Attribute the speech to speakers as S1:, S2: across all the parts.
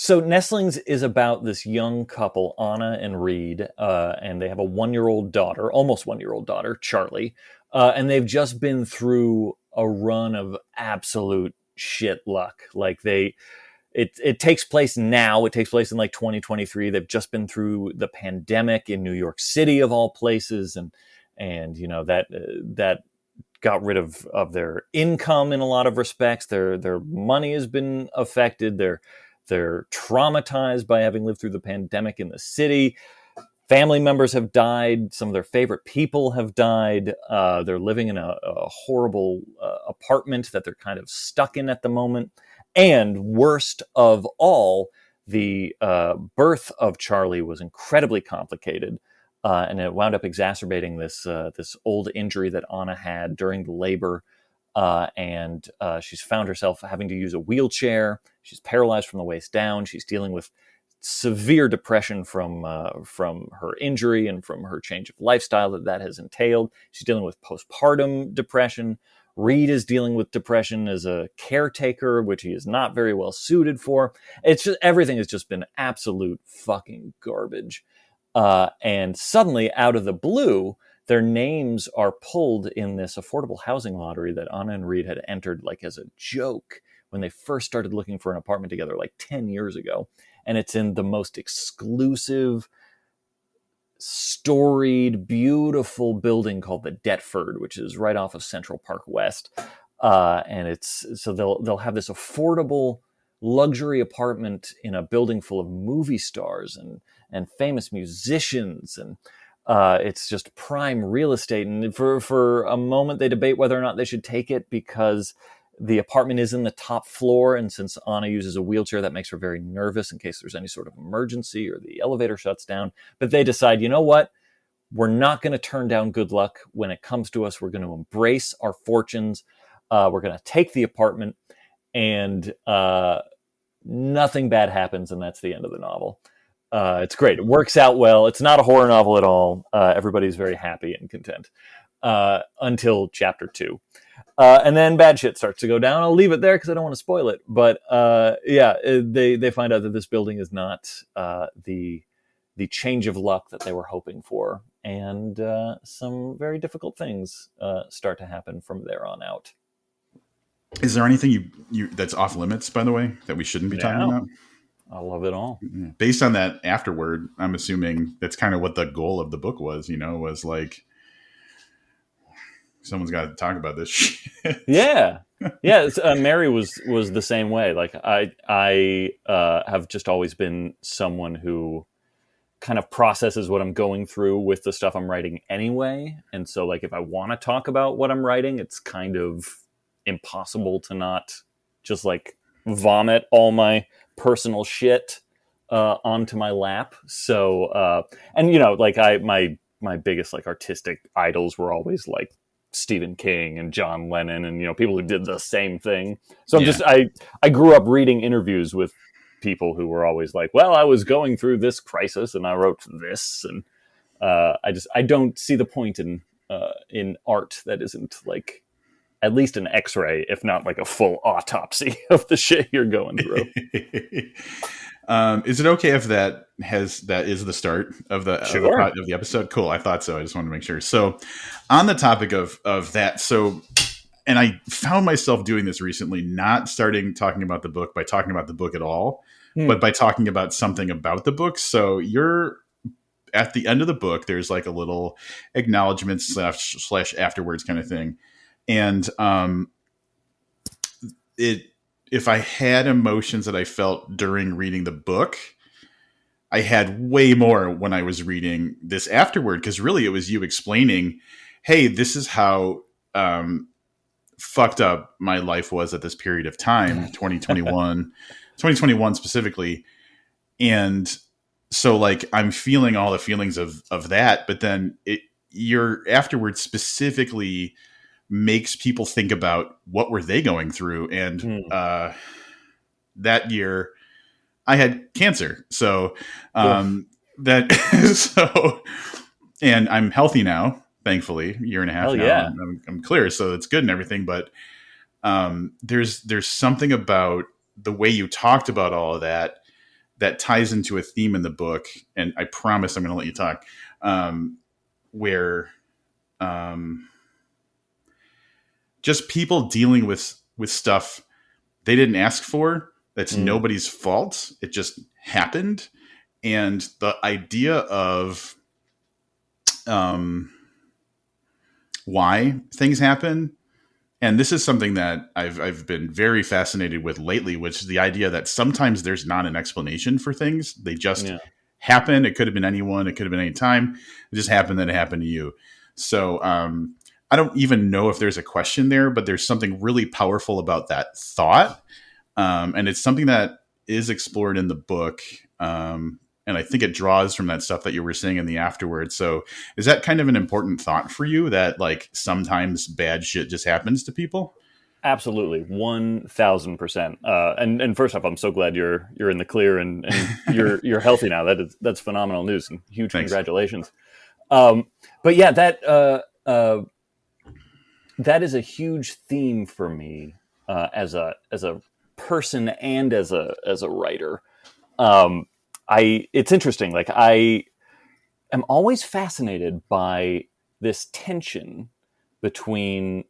S1: So Nestlings is about this young couple, Anna and Reed, and they have a 1-year-old daughter, almost 1-year-old daughter, Charlie, and they've just been through a run of absolute shit luck. It takes place now. It takes place in like 2023. They've just been through the pandemic in New York City, of all places, and that got rid of their income in a lot of respects. Their money has been affected. They're traumatized by having lived through the pandemic in the city. Family members have died. Some of their favorite people have died. They're living in a horrible apartment that they're kind of stuck in at the moment. And worst of all, the birth of Charlie was incredibly complicated. And it wound up exacerbating this old injury that Anna had during the labor. And she's found herself having to use a wheelchair. She's paralyzed from the waist down. She's dealing with severe depression from her injury and from her change of lifestyle that has entailed. She's dealing with postpartum depression. Reed is dealing with depression as a caretaker, which he is not very well suited for. It's just everything has just been absolute fucking garbage. And suddenly, out of the blue, their names are pulled in this affordable housing lottery that Anna and Reed had entered like as a joke when they first started looking for an apartment together like 10 years ago. And it's in the most exclusive, storied, beautiful building called the Deptford, which is right off of Central Park West. And it's so they'll have this affordable luxury apartment in a building full of movie stars and famous musicians, and it's just prime real estate. And for a moment, they debate whether or not they should take it because the apartment is in the top floor, and since Anna uses a wheelchair, that makes her very nervous in case there's any sort of emergency or the elevator shuts down. But they decide, you know what? We're not going to turn down good luck when it comes to us. We're going to embrace our fortunes. We're going to take the apartment, and nothing bad happens, and that's the end of the novel. It's great. It works out well. It's not a horror novel at all. Everybody's very happy and content until chapter 2. And then bad shit starts to go down. I'll leave it there because I don't want to spoil it. But they find out that this building is not the change of luck that they were hoping for. And some very difficult things start to happen from there on out.
S2: Is there anything you that's off limits, by the way, that we shouldn't be talking about?
S1: I love it all.
S2: Based on that afterword, I'm assuming that's kind of what the goal of the book was, was like, someone's got to talk about this shit.
S1: Yeah. Mary was the same way. Like I have just always been someone who kind of processes what I'm going through with the stuff I'm writing anyway. And so like, if I want to talk about what I'm writing, it's kind of impossible to not just like vomit all my personal shit onto my lap. So, and like my biggest like artistic idols were always like Stephen King and John Lennon and, people who did the same thing. So I grew up reading interviews with people who were always like, well, I was going through this crisis and I wrote this. And I don't see the point in art that isn't like at least an X-ray, if not like a full autopsy of the shit you're going through.
S2: Is it okay if that is the start of the episode? Cool. I thought so. I just wanted to make sure. So on the topic of that, and I found myself doing this recently, not starting talking about the book by talking about the book at all, but by talking about something about the book. So you're at the end of the book, there's like a little acknowledgement / afterwards kind of thing. And if I had emotions that I felt during reading the book, I had way more when I was reading this afterward, because really it was you explaining, hey, this is how fucked up my life was at this period of time, 2021 specifically. And so like I'm feeling all the feelings of that, but then your afterwards specifically makes people think about what were they going through. And that year I had cancer. So and I'm healthy now, thankfully, a year and a half now.
S1: Yeah.
S2: I'm clear. So it's good and everything. But there's something about the way you talked about all of that that ties into a theme in the book, and I promise I'm going to let you talk, where just people dealing with stuff they didn't ask for. That's nobody's fault. It just happened. And the idea of why things happen. And this is something that I've been very fascinated with lately, which is the idea that sometimes there's not an explanation for things. They just happen. It could have been anyone. It could have been any time. It just happened that it happened to you. So I don't even know if there's a question there, but there's something really powerful about that thought. And it's something that is explored in the book. And I think it draws from that stuff that you were saying in the afterwards. So is that kind of an important thought for you, that like sometimes bad shit just happens to people?
S1: Absolutely, 1,000%. And first off, I'm so glad you're in the clear and you're healthy now. That's phenomenal news, and huge Thanks. Congratulations. But yeah, that is a huge theme for me as a person and as a writer. It's interesting. Like, I am always fascinated by this tension between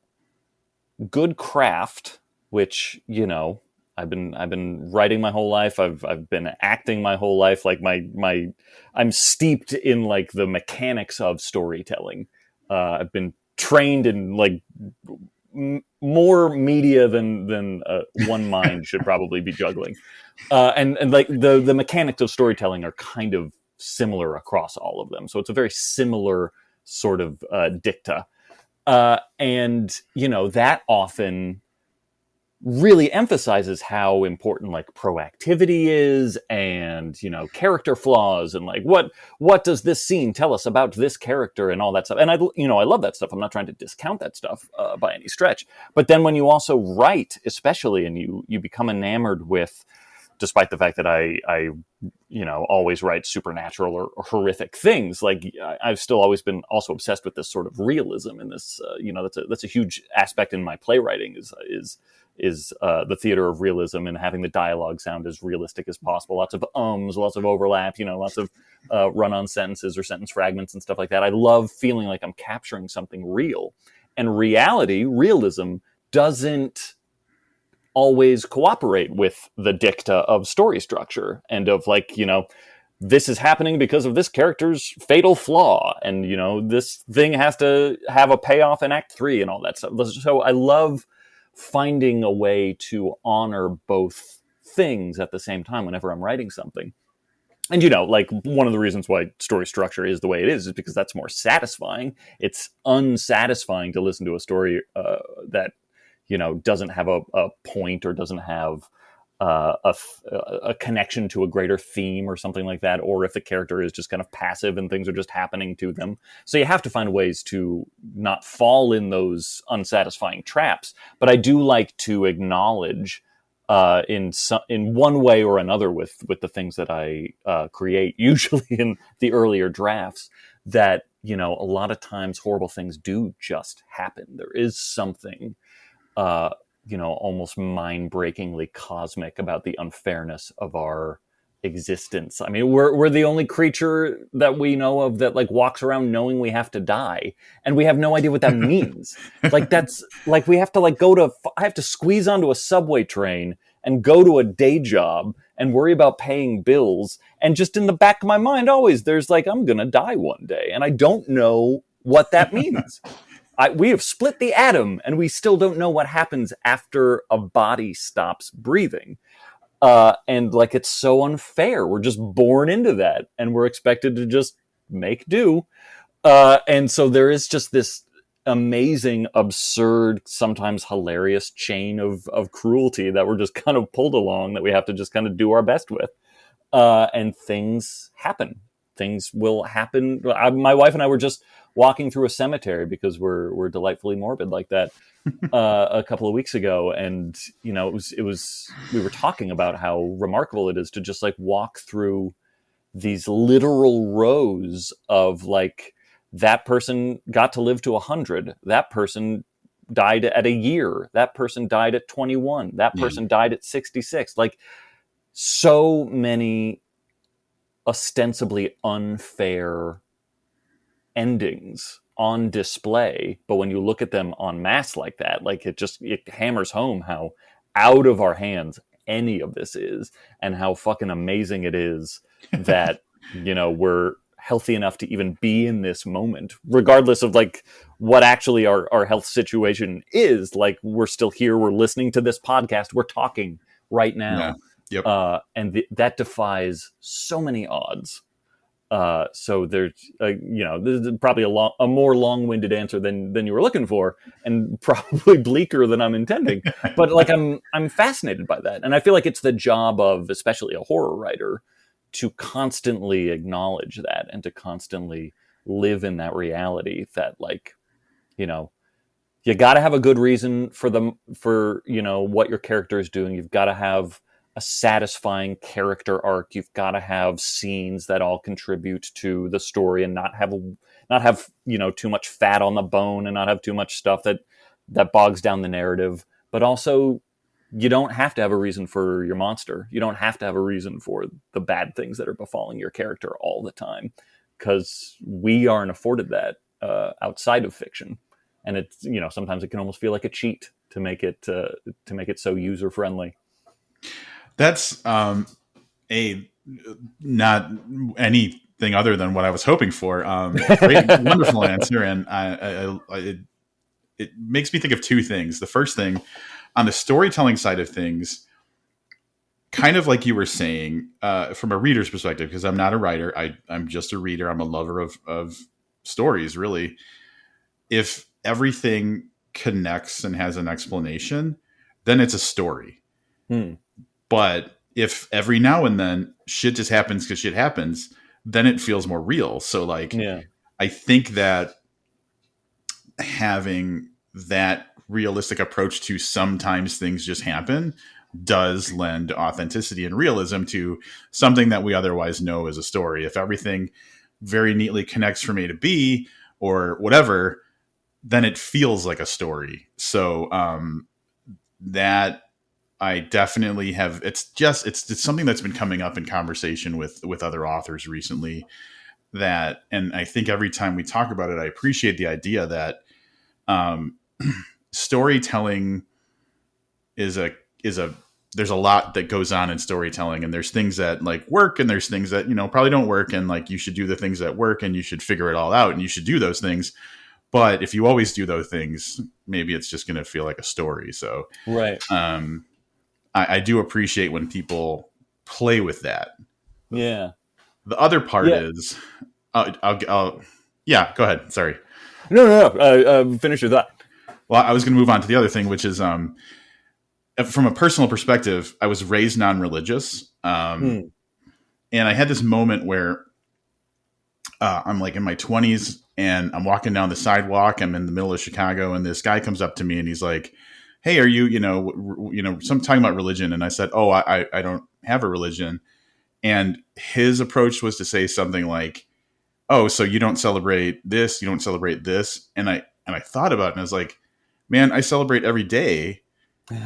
S1: good craft, which, you know, I've been writing my whole life. I've been acting my whole life. Like I'm steeped in like the mechanics of storytelling. I've been trained in like more media than one mind should probably be juggling. And like the mechanics of storytelling are kind of similar across all of them. So it's a very similar sort of dicta. And, you know, that often really emphasizes how important like proactivity is, and, you know, character flaws, and like what does this scene tell us about this character and all that stuff. And I love that stuff. I'm not trying to discount that stuff by any stretch. But then when you also write, especially, and you become enamored with, despite the fact that I always write supernatural or horrific things, like I've still always been also obsessed with this sort of realism, and this, that's a huge aspect in my playwriting is the theater of realism, and having the dialogue sound as realistic as possible. Lots of lots of overlap, lots of run-on sentences or sentence fragments and stuff like that. I love feeling like I'm capturing something real. And realism doesn't always cooperate with the dicta of story structure and of like, this is happening because of this character's fatal flaw, and this thing has to have a payoff in Act 3 and all that stuff. So I love finding a way to honor both things at the same time whenever I'm writing something. And, like one of the reasons why story structure is the way it is because that's more satisfying. It's unsatisfying to listen to a story that, doesn't have a point, or doesn't have a connection to a greater theme or something like that, or if the character is just kind of passive and things are just happening to them. So you have to find ways to not fall in those unsatisfying traps. But I do like to acknowledge in one way or another with the things that I create, usually in the earlier drafts, that, a lot of times horrible things do just happen. There is something almost mind-breakingly cosmic about the unfairness of our existence. I mean, we're the only creature that we know of that like walks around knowing we have to die, and we have no idea what that means. Like that's like we have to like I have to squeeze onto a subway train and go to a day job and worry about paying bills, and just in the back of my mind always there's like, I'm gonna die one day, and I don't know what that means. We have split the atom, and we still don't know what happens after a body stops breathing. And like, it's so unfair. We're just born into that, and we're expected to just make do. And so there is just this amazing, absurd, sometimes hilarious chain of cruelty that we're just kind of pulled along, that we have to just kind of do our best with. And things happen. Things will happen. My wife and I were just walking through a cemetery, because we're delightfully morbid like that, a couple of weeks ago, and it was we were talking about how remarkable it is to just like walk through these literal rows of like, that person got to live to 100, that person died at a year, that person died at 21, that person died at 66, like so many ostensibly unfair endings on display, but when you look at them en masse like that, like it hammers home how out of our hands any of this is, and how fucking amazing it is that we're healthy enough to even be in this moment, regardless of like what actually our health situation is. Like, we're still here, we're listening to this podcast, we're talking right
S2: Yeah.
S1: now.
S2: Yep.
S1: That defies so many odds. So there's there's probably a more long-winded answer than you were looking for, and probably bleaker than I'm intending. But like, I'm fascinated by that, and I feel like it's the job of especially a horror writer to constantly acknowledge that, and to constantly live in that reality that, like, you got to have a good reason for what your character is doing. You've got to have a satisfying character arc. You've got to have scenes that all contribute to the story, and not have too much fat on the bone, and not have too much stuff that bogs down the narrative. But also, you don't have to have a reason for your monster. You don't have to have a reason for the bad things that are befalling your character all the time, because we aren't afforded that outside of fiction. And it's, sometimes it can almost feel like a cheat to make it so user friendly.
S2: That's a not anything other than what I was hoping for. Great, wonderful answer, and it makes me think of two things. The first thing, on the storytelling side of things, kind of like you were saying, from a reader's perspective, because I'm not a writer, I'm just a reader. I'm a lover of stories, really. If everything connects and has an explanation, then it's a story. But if every now and then shit just happens because shit happens, then it feels more real. So, like, I think that having that realistic approach to sometimes things just happen does lend authenticity and realism to something that we otherwise know as a story. If everything very neatly connects from A to B or whatever, then it feels like a story. So that I definitely have. It's something that's been coming up in conversation with other authors recently. And I think every time we talk about it, I appreciate the idea that storytelling is there's a lot that goes on in storytelling, and there's things that like work, and there's things that probably don't work, and like you should do the things that work, and you should figure it all out, and you should do those things. But if you always do those things, maybe it's just going to feel like a story. So,
S1: right.
S2: I do appreciate when people play with that.
S1: Yeah.
S2: The other part is, go ahead. Sorry.
S1: No. Finish your thought.
S2: Well, I was going to move on to the other thing, which is, from a personal perspective, I was raised non-religious. And I had this moment where I'm like in my 20s, and I'm walking down the sidewalk. I'm in the middle of Chicago, and this guy comes up to me, and he's like, "Hey, are you, some talking about religion?" And I said, "Oh, I don't have a religion." And his approach was to say something like, "Oh, so you don't celebrate this, you don't celebrate this." And I thought about it, and I was like, "Man, I celebrate every day."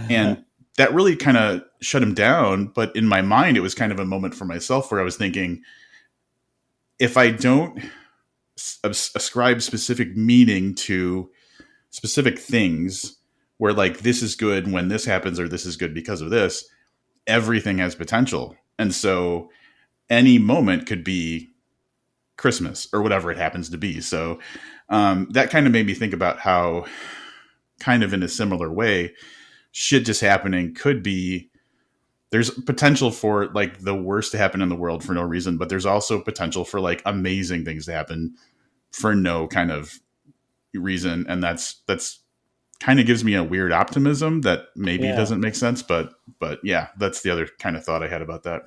S2: And that really kind of shut him down. But in my mind, it was kind of a moment for myself where I was thinking, if I don't ascribe specific meaning to specific things, where like this is good when this happens, or this is good because of this, everything has potential. And so any moment could be Christmas or whatever it happens to be. So that kind of made me think about how, kind of in a similar way, shit just happening could be, there's potential for like the worst to happen in the world for no reason, but there's also potential for like amazing things to happen for no kind of reason. And that's kind of gives me a weird optimism that maybe doesn't make sense, but yeah, that's the other kind of thought I had about that.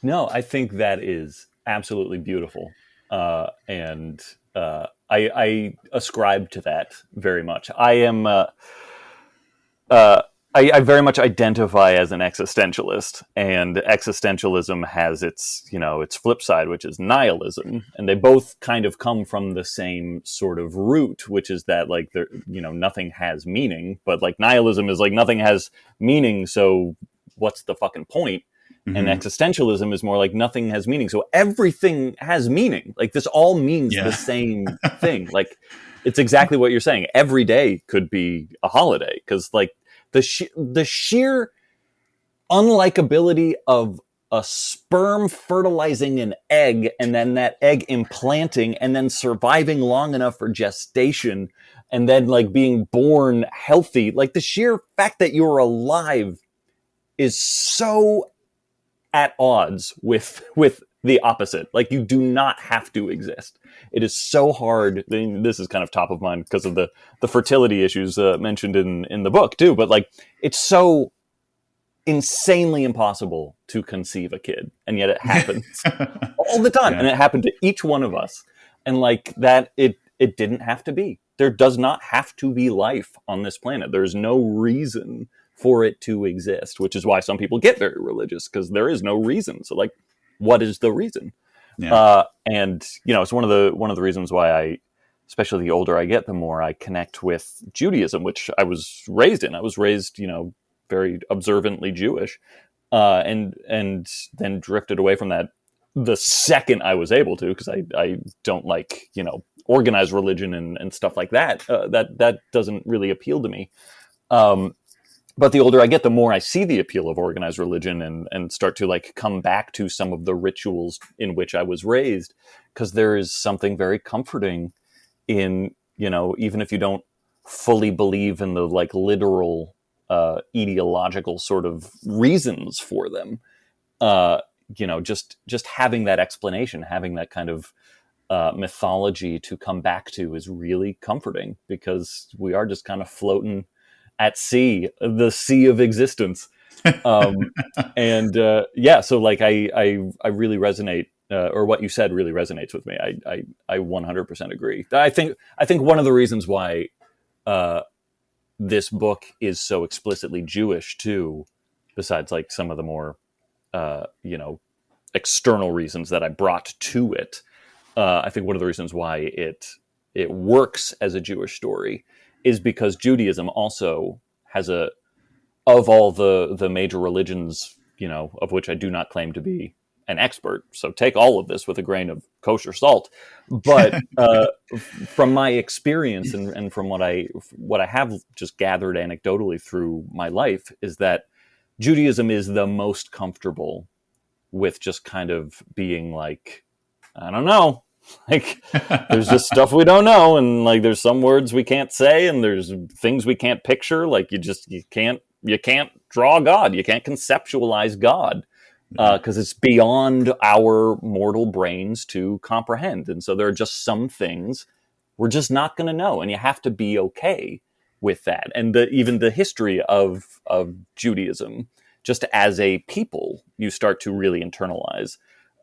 S1: No, I think that is absolutely beautiful. And I ascribe to that very much. I am, I very much identify as an existentialist, and existentialism has its flip side, which is nihilism, and they both kind of come from the same sort of root, which is that like nothing has meaning, but like nihilism is like nothing has meaning, so what's the fucking point? And existentialism is more like nothing has meaning. So everything has meaning. Like this all means the same thing. Like it's exactly what you're saying. Every day could be a holiday because like the sheer unlikability of a sperm fertilizing an egg and then that egg implanting and then surviving long enough for gestation and then like being born healthy. Like the sheer fact that you're alive is so at odds with the opposite. Like you do not have to exist. It is so hard. This is kind of top of mind because of the fertility issues mentioned in the book too. But like, it's so insanely impossible to conceive a kid, and yet it happens all the time, and it happened to each one of us. And like that, it didn't have to be. There does not have to be life on this planet. There's no reason for it to exist, which is why some people get very religious because there is no reason. So like, what is the reason? And you know, it's one of the reasons why I, especially the older I get, the more I connect with Judaism, which I was raised in. I was raised, you know, very observantly Jewish, and then drifted away from that the second I was able to, because I don't like, you know, organized religion and stuff like that. That doesn't really appeal to me. But the older I get, the more I see the appeal of organized religion and start to like come back to some of the rituals in which I was raised, because there is something very comforting in, you know, even if you don't fully believe in the like literal ideological sort of reasons for them, you know, just having that explanation, having that kind of mythology to come back to is really comforting, because we are just kind of floating at sea, the sea of existence. And so like I really resonate, or what you said really resonates with me. I 100% agree. I think one of the reasons why this book is so explicitly Jewish too, besides like some of the more you know, external reasons that I brought to it, I think one of the reasons why it works as a Jewish story is because Judaism also has of all the major religions, you know, of which I do not claim to be an expert, so take all of this with a grain of kosher salt. But from my experience and from what I have just gathered anecdotally through my life, is that Judaism is the most comfortable with just kind of being like, I don't know, like there's just stuff we don't know, and like there's some words we can't say, and there's things we can't picture. Like you can't draw God, you can't conceptualize God, because it's beyond our mortal brains to comprehend. And so there are just some things we're just not going to know, and you have to be okay with that. And even the history of Judaism, just as a people, you start to really internalize,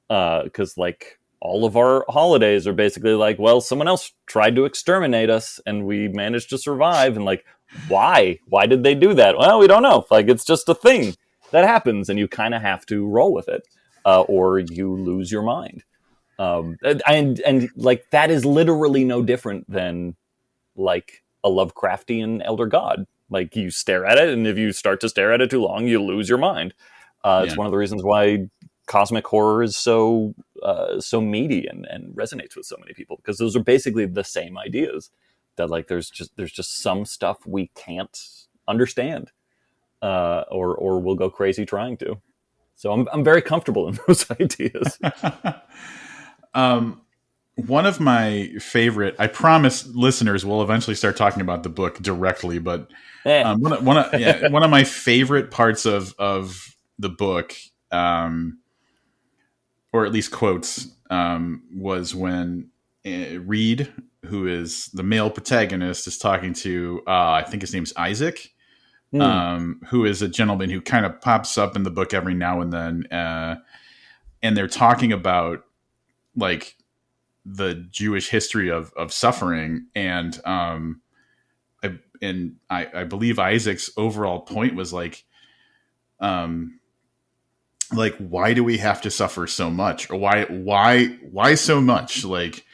S1: because like all of our holidays are basically like, well, someone else tried to exterminate us and we managed to survive. And like, why did they do that? Well, we don't know. Like, it's just a thing that happens, and you kind of have to roll with it, or you lose your mind. And like, that is literally no different than like a Lovecraftian elder god. Like, you stare at it, and if you start to stare at it too long, you lose your mind. It's one of the reasons why cosmic horror is so meaty and resonates with so many people, because those are basically the same ideas, that like there's just some stuff we can't understand, or we'll go crazy trying to. So I'm very comfortable in those ideas.
S2: One of my favorite, I promise listeners will eventually start talking about the book directly, but one of my favorite parts of the book, or at least quotes, was when Reed, who is the male protagonist, is talking to, I think his name's Isaac, who is a gentleman who kind of pops up in the book every now and then. And they're talking about like the Jewish history of suffering. And I believe Isaac's overall point was like, why do we have to suffer so much? Or why so much? Like,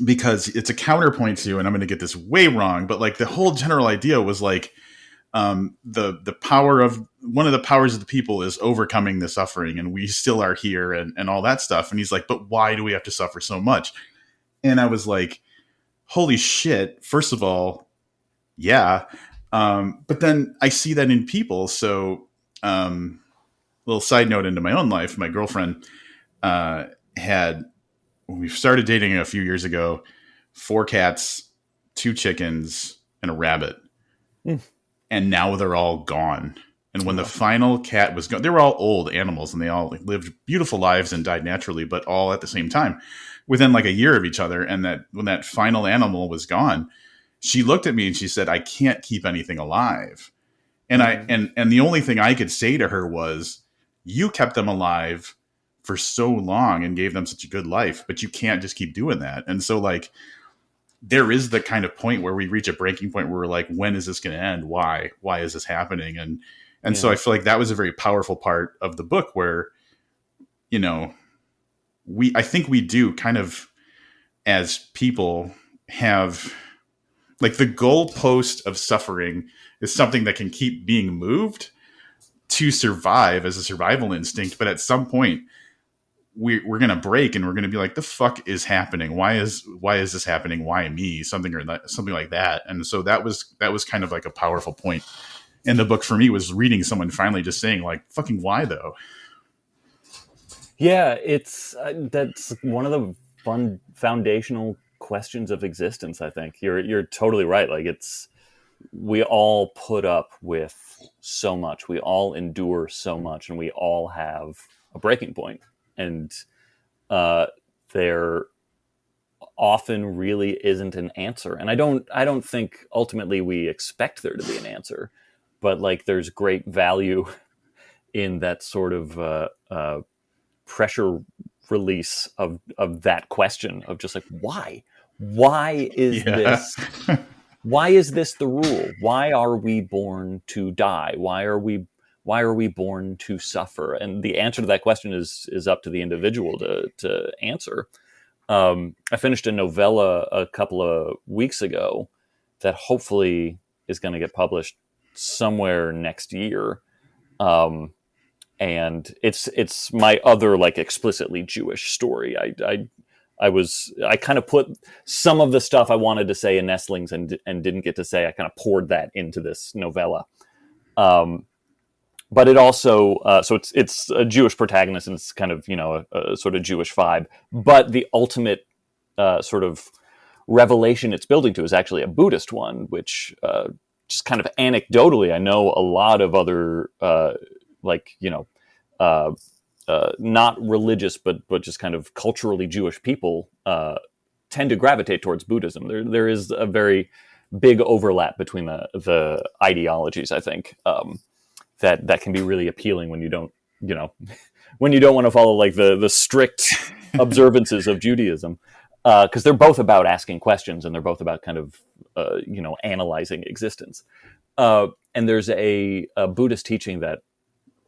S2: because it's a counterpoint to, and I'm going to get this way wrong, but like the whole general idea was like, the power of one of the powers of the people is overcoming the suffering, and we still are here, and all that stuff. And he's like, but why do we have to suffer so much? And I was like, holy shit, first of all, yeah. But then I see that in people. So little side note into my own life, my girlfriend had, when we started dating a few years ago, 4 cats, 2 chickens, and a rabbit.
S1: Mm.
S2: And now they're all gone. And when the final cat was gone, they were all old animals, and they all lived beautiful lives and died naturally, but all at the same time, within like a year of each other. And that when that final animal was gone, she looked at me and she said, I can't keep anything alive. And and the only thing I could say to her was, you kept them alive for so long and gave them such a good life, but you can't just keep doing that. And so like, there is the kind of point where we reach a breaking point where we're like, when is this going to end? Why is this happening? And so I feel like that was a very powerful part of the book where, you know, I think we do kind of, as people, have like the goalpost of suffering is something that can keep being moved to survive as a survival instinct. But at some point we're going to break, and we're going to be like, the fuck is happening? Why is this happening? Why me? Something like that. And so that was kind of like a powerful point in the book for me, was reading someone finally just saying like, fucking why though?
S1: Yeah, it's that's one of the fun foundational questions of existence. I think you're totally right. Like, we all put up with so much, we all endure so much, and we all have a breaking point. And there often really isn't an answer. And I don't think ultimately we expect there to be an answer, but like, there's great value in that sort of pressure release of that question of just like, why is this? Why is this the rule? Why are we born to die? Why are we born to suffer? And the answer to that question is up to the individual to answer. I finished a novella a couple of weeks ago that hopefully is going to get published somewhere next year. And it's my other like explicitly Jewish story. I kind of put some of the stuff I wanted to say in Nestlings and didn't get to say. I kind of poured that into this novella. But it also, so it's a Jewish protagonist, and it's kind of, you know, a sort of Jewish vibe. But the ultimate sort of revelation it's building to is actually a Buddhist one, which just kind of anecdotally, I know a lot of other like, you know, not religious, but just kind of culturally Jewish people tend to gravitate towards Buddhism. There is a very big overlap between the ideologies, I think, that can be really appealing when you don't, you know, when you don't want to follow like the strict observances of Judaism, because they're both about asking questions, and they're both about kind of, you know, analyzing existence. And there's a Buddhist teaching that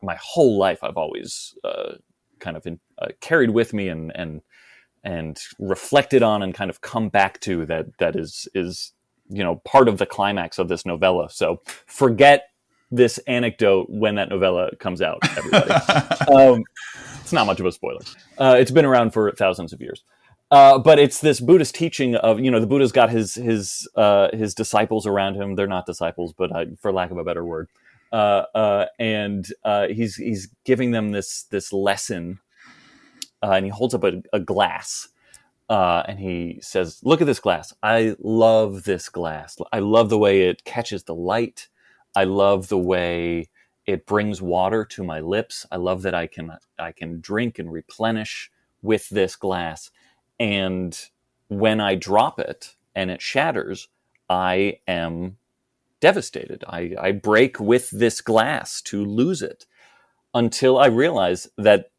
S1: my whole life I've always kind of carried with me and reflected on and kind of come back to, that is you know, part of the climax of this novella. So forget this anecdote when that novella comes out, everybody. It's not much of a spoiler. It's been around for thousands of years. But it's this Buddhist teaching of, you know, the Buddha's got his disciples around him. They're not disciples, but for lack of a better word. And he's giving them this lesson, and he holds up a glass, and he says, "Look at this glass. I love this glass. I love the way it catches the light. I love the way it brings water to my lips. I love that I can drink and replenish with this glass. And when I drop it and it shatters, I am devastated. I break with this glass to lose it, until I realize that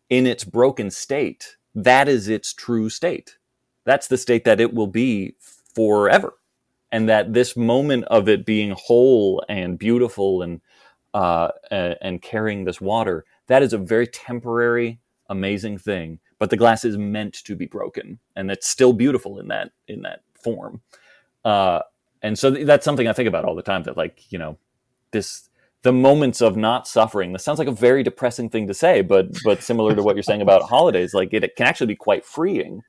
S1: in its broken state, that is its true state. That's the state that it will be forever. And that this moment of it being whole and beautiful and carrying this water, that is a very temporary, amazing thing. But the glass is meant to be broken, and it's still beautiful in that form. And so that's something I think about all the time. That, like, you know, the moments of not suffering. This sounds like a very depressing thing to say, but similar to what you're saying about holidays, like it can actually be quite freeing.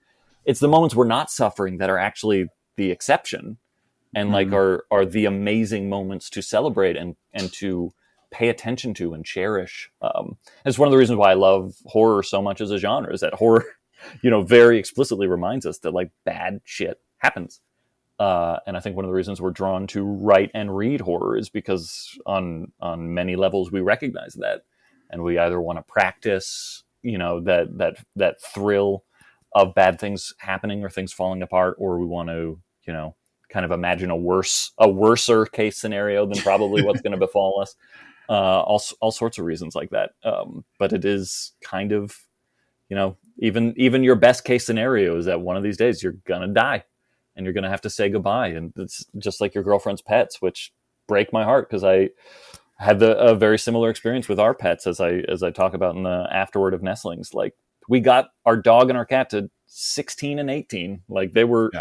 S1: It's the moments we're not suffering that are actually the exception, and like are the amazing moments to celebrate and to pay attention to and cherish. It's one of the reasons why I love horror so much as a genre, is that horror, very explicitly reminds us that like bad shit happens. And I think one of the reasons we're drawn to write and read horror is because on many levels we recognize that, and we either want to practice, that thrill of bad things happening or things falling apart, or we want to, kind of imagine a worser case scenario than probably what's going to befall us. All sorts of reasons like that. But it is kind of, even your best case scenario is that one of these days you're gonna die. And you're going to have to say goodbye. And it's just like your girlfriend's pets, which break my heart, because I had a very similar experience with our pets, as I talk about in the afterword of Nestlings. Like, we got our dog and our cat to 16 and 18. Like, they were,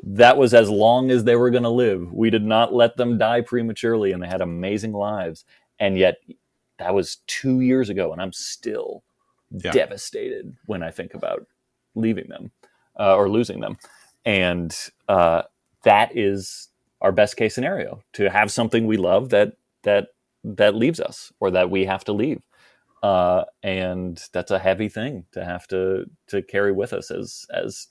S1: that was as long as they were going to live. We did not let them die prematurely, and they had amazing lives. And yet that was 2 years ago, and I'm still devastated when I think about leaving them or losing them. And that is our best case scenario, to have something we love that leaves us, or that we have to leave. And that's a heavy thing to have to carry with us as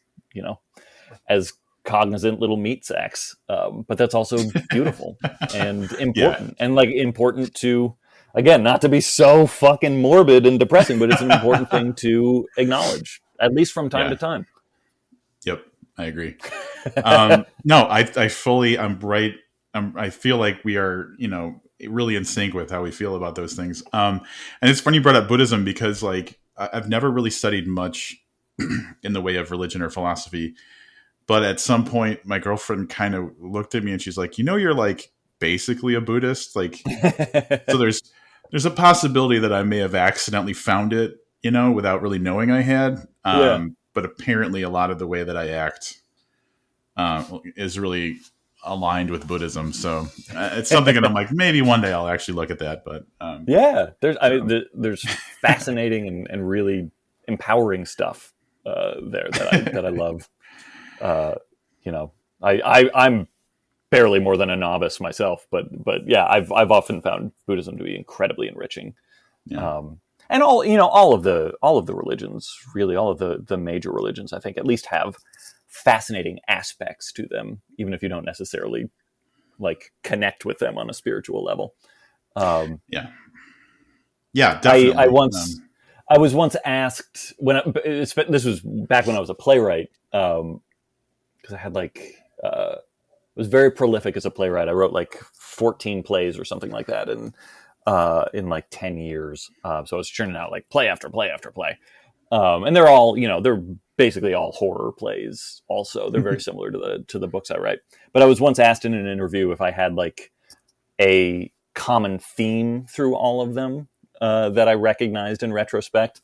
S1: cognizant little meat sacks. But that's also beautiful and important, and like important to, again, not to be so fucking morbid and depressing, but it's an important thing to acknowledge, at least from time to time.
S2: Yep. I agree. No, I fully, I feel like we are, really in sync with how we feel about those things. And it's funny you brought up Buddhism, because like I've never really studied much in the way of religion or philosophy, but at some point my girlfriend kind of looked at me and she's like, you're like basically a Buddhist. Like, so there's a possibility that I may have accidentally found it, without really knowing I had. But apparently a lot of the way that I act is really aligned with Buddhism. So it's something that I'm like, maybe one day I'll actually look at that. But there's fascinating and really empowering stuff there that I love. I'm barely more than a novice myself, but yeah, I've often found Buddhism to be incredibly enriching. Yeah. And all of the religions, really, all of the major religions, I think, at least have fascinating aspects to them, even if you don't necessarily like connect with them on a spiritual level. Definitely. I was once asked, this was back when I was a playwright, because I had was very prolific as a playwright. I wrote like 14 plays or something like that, and in like 10 years. So I was churning out like play after play after play. And they're all, they're basically all horror plays also. They're very similar to the books I write. But I was once asked in an interview if I had like a common theme through all of them that I recognized in retrospect.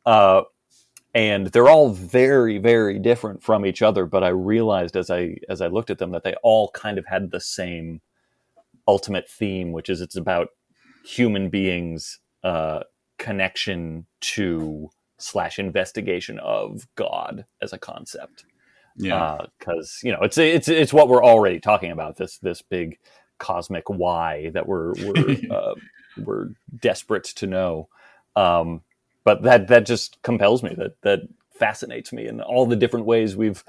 S2: And they're all very, very different from each other. But I realized as I looked at them that they all kind of had the same ultimate theme, which is it's about human beings' connection to / investigation of God as a concept. Yeah, because it's what we're already talking about, this big cosmic why that we're desperate to know. But that just compels me. That fascinates me, and all the different ways we've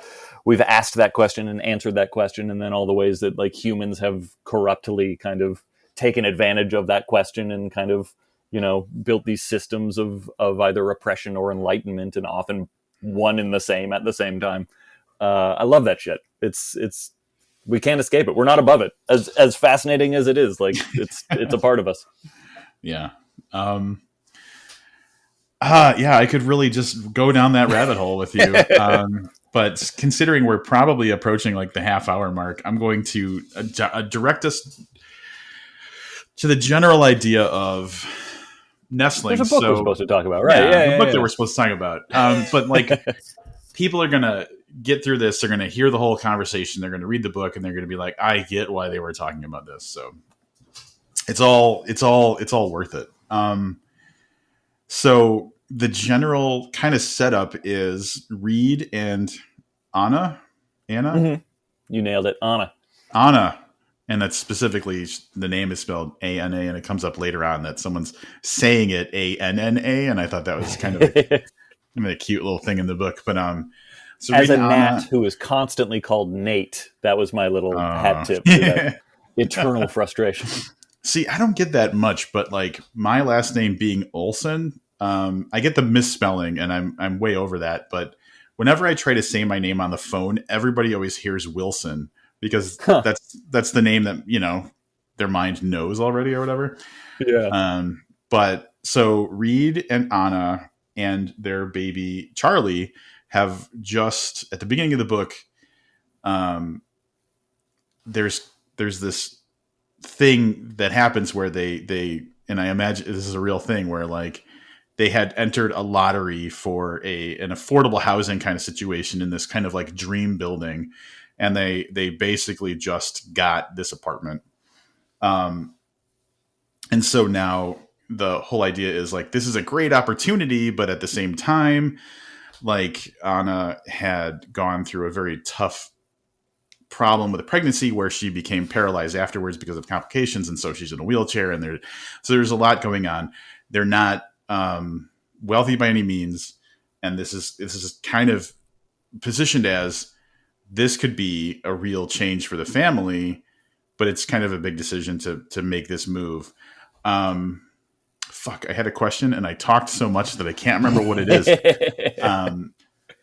S2: asked that question and answered that question, and then all the ways that like humans have corruptly kind of taken advantage of that question and kind of built these systems of either oppression or enlightenment, and often one in the same at the same time. I love that shit. It's we can't escape it. We're not above it. As fascinating as it is, like it's a part of us. Yeah. I could really just go down that rabbit hole with you. But considering we're probably approaching like the half-hour mark, I'm going to direct us to the general idea of Nestlings.
S1: There's a book we're supposed to talk about, right?
S2: The book that we're supposed to talk about. But like, people are going to get through this. They're going to hear the whole conversation. They're going to read the book, and they're going to be like, I get why they were talking about this. So it's all worth it. So the general kind of setup is Reed and Anna, Anna,
S1: Mm-hmm. You nailed it, Anna.
S2: Anna, and that's specifically the name is spelled ANA, and it comes up later on that someone's saying it ANNA, and I thought that was kind of a cute little thing in the book. But so
S1: As
S2: Reed
S1: a
S2: and
S1: Nat
S2: Anna,
S1: who is constantly called Nate, that was my little hat tip to that
S2: yeah.
S1: eternal frustration.
S2: See, I don't get that much, but like my last name being Olson, I get the misspelling, and I'm way over that. But whenever I try to say my name on the phone, everybody always hears Wilson because
S1: Huh.
S2: that's the name that their mind knows already or whatever.
S1: Yeah.
S2: But so Reed and Anna and their baby Charlie have just at the beginning of the book. Um, there's this thing that happens where they and I imagine this is a real thing where like they had entered a lottery for an affordable housing kind of situation in this kind of like dream building, and they basically just got this apartment. And so now the whole idea is like this is a great opportunity, but at the same time, like Anna had gone through a very tough problem with a pregnancy where she became paralyzed afterwards because of complications, and so she's in a wheelchair, and there's a lot going on. They're not wealthy by any means, and this is kind of positioned as this could be a real change for the family, but it's kind of a big decision to make this move. Fuck, I had a question and I talked so much that I can't remember what it is.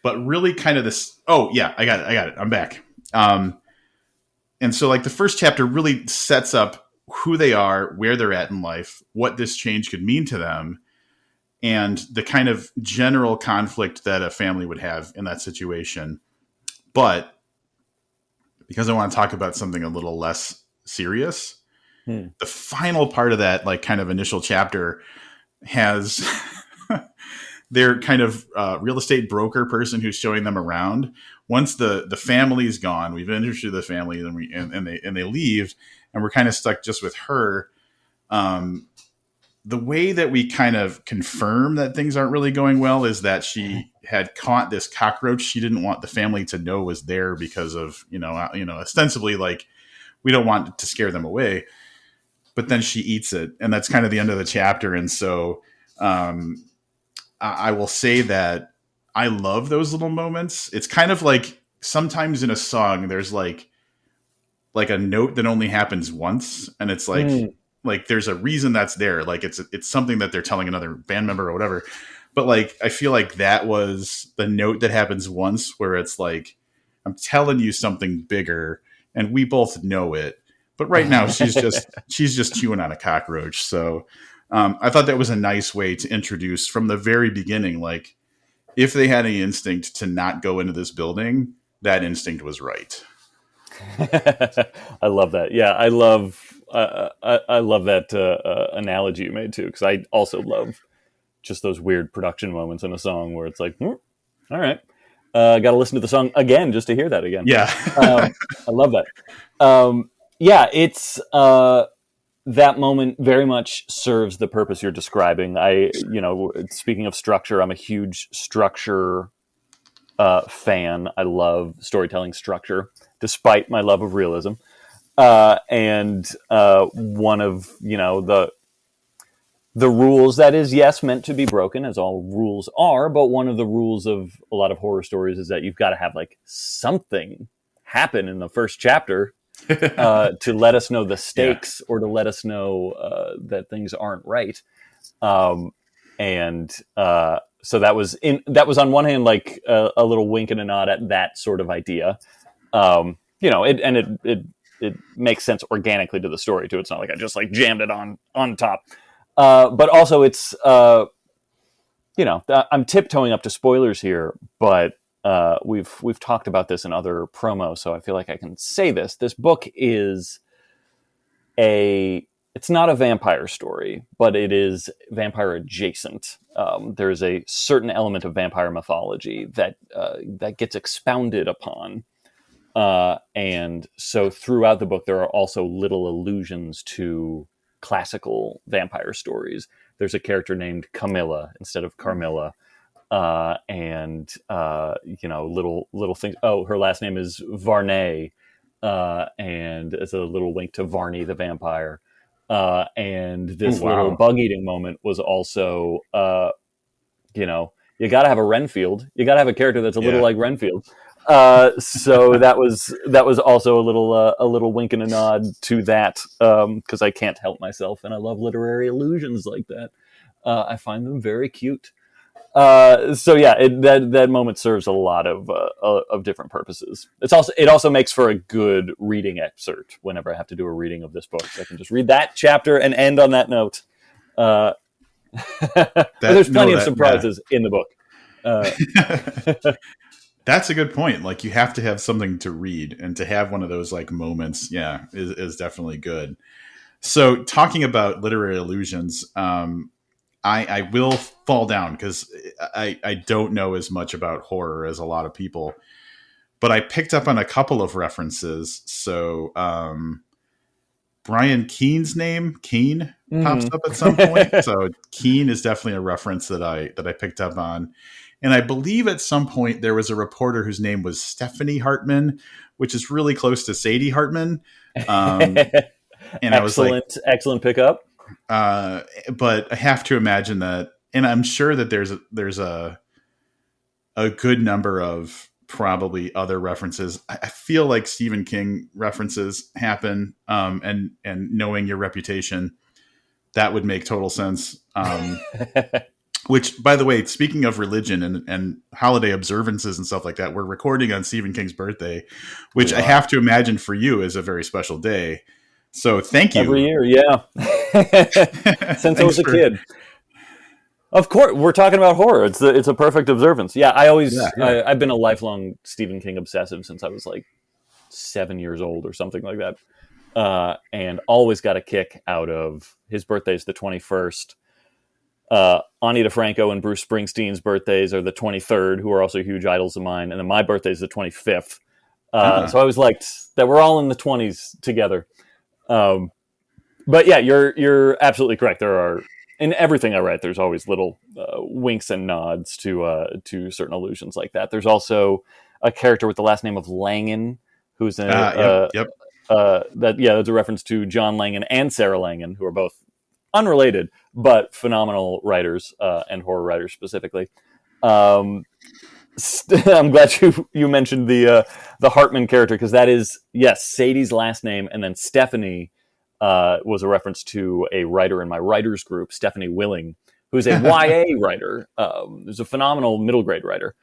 S2: But really kind of this, oh yeah, I got it. I'm back. And so like the first chapter really sets up who they are, where they're at in life, what this change could mean to them, and the kind of general conflict that a family would have in that situation. But because I want to talk about something a little less serious, the final part of that like kind of initial chapter has their kind of real estate broker person who's showing them around. Once the family's gone, we've introduced the family, and they leave, and we're kind of stuck just with her. The way that we kind of confirm that things aren't really going well is that she had caught this cockroach. She didn't want the family to know was there because of ostensibly like we don't want to scare them away. But then she eats it, and that's kind of the end of the chapter. And so I will say that I love those little moments. It's kind of like sometimes in a song, there's like a note that only happens once, and it's like there's a reason that's there. Like it's something that they're telling another band member or whatever. But like I feel like that was the note that happens once, where it's like I'm telling you something bigger, and we both know it. But right now she's just chewing on a cockroach. So I thought that was a nice way to introduce from the very beginning. Like if they had any instinct to not go into this building, that instinct was right.
S1: I love that. Yeah, I love that analogy you made too, because I also love just those weird production moments in a song where it's like, all right, got to listen to the song again just to hear that again.
S2: Yeah.
S1: I love that. Yeah, it's that moment very much serves the purpose you're describing. Speaking of structure, I'm a huge structure fan. I love storytelling structure, despite my love of realism. And one of the rules that is, yes, meant to be broken, as all rules are, but one of the rules of a lot of horror stories is that you've got to have like something happen in the first chapter to let us know the stakes, or to let us know that things aren't right. So that was on one hand like a little wink and a nod at that sort of idea. It makes sense organically to the story too. It's not like I just like jammed it on top. But also it's I'm tiptoeing up to spoilers here, but we've talked about this in other promos, so I feel like I can say this. This book is it's not a vampire story, but it is vampire adjacent. There's a certain element of vampire mythology that gets expounded upon. And so throughout the book, there are also little allusions to classical vampire stories. There's a character named Camilla instead of Carmilla. And little things. Oh, her last name is Varney, and it's a little wink to Varney the vampire. And this little bug eating moment was also, you got to have a Renfield. You got to have a character that's a little like Renfield. So that was also a little wink and a nod to that, because I can't help myself, and I love literary illusions like that. I find them very cute. That moment serves a lot of different purposes. It also makes for a good reading excerpt whenever I have to do a reading of this book. So I can just read that chapter and end on that note. There's plenty of surprises in the book.
S2: That's a good point. Like, you have to have something to read, and to have one of those like moments, is definitely good. So, talking about literary illusions, I will fall down because I don't know as much about horror as a lot of people, but I picked up on a couple of references. So Brian Keene's name, Keene, pops up at some point. So Keene is definitely a reference that I picked up on. And I believe at some point there was a reporter whose name was Stephanie Hartman, which is really close to Sadie Hartman. And I was like,
S1: excellent pickup.
S2: But I have to imagine that, and I'm sure that there's a good number of probably other references. I feel like Stephen King references happen, and knowing your reputation, that would make total sense. Which, by the way, speaking of religion and holiday observances and stuff like that, we're recording on Stephen King's birthday, which I have to imagine for you is a very special day. So thank you.
S1: Every year, yeah. Since I was a kid. Of course, we're talking about horror. It's a perfect observance. Yeah, I've been a lifelong Stephen King obsessive since I was like 7 years old or something like that. And always got a kick out of his birthday's the 21st. Ani DeFranco and Bruce Springsteen's birthdays are the 23rd, who are also huge idols of mine. And then my birthday's the 25th. So I always liked that we're all in the 20s together. But yeah, you're absolutely correct. There are, in everything I write, there's always little winks and nods to certain allusions like that. There's also a character with the last name of Langan, who's that's a reference to John Langan and Sarah Langan, who are both unrelated but phenomenal writers, and horror writers specifically. I'm glad you mentioned the Hartman character, because that is, yes, Sadie's last name, and then Stephanie was a reference to a writer in my writers group, Stephanie Willing, who's a YA writer, who's a phenomenal middle grade writer,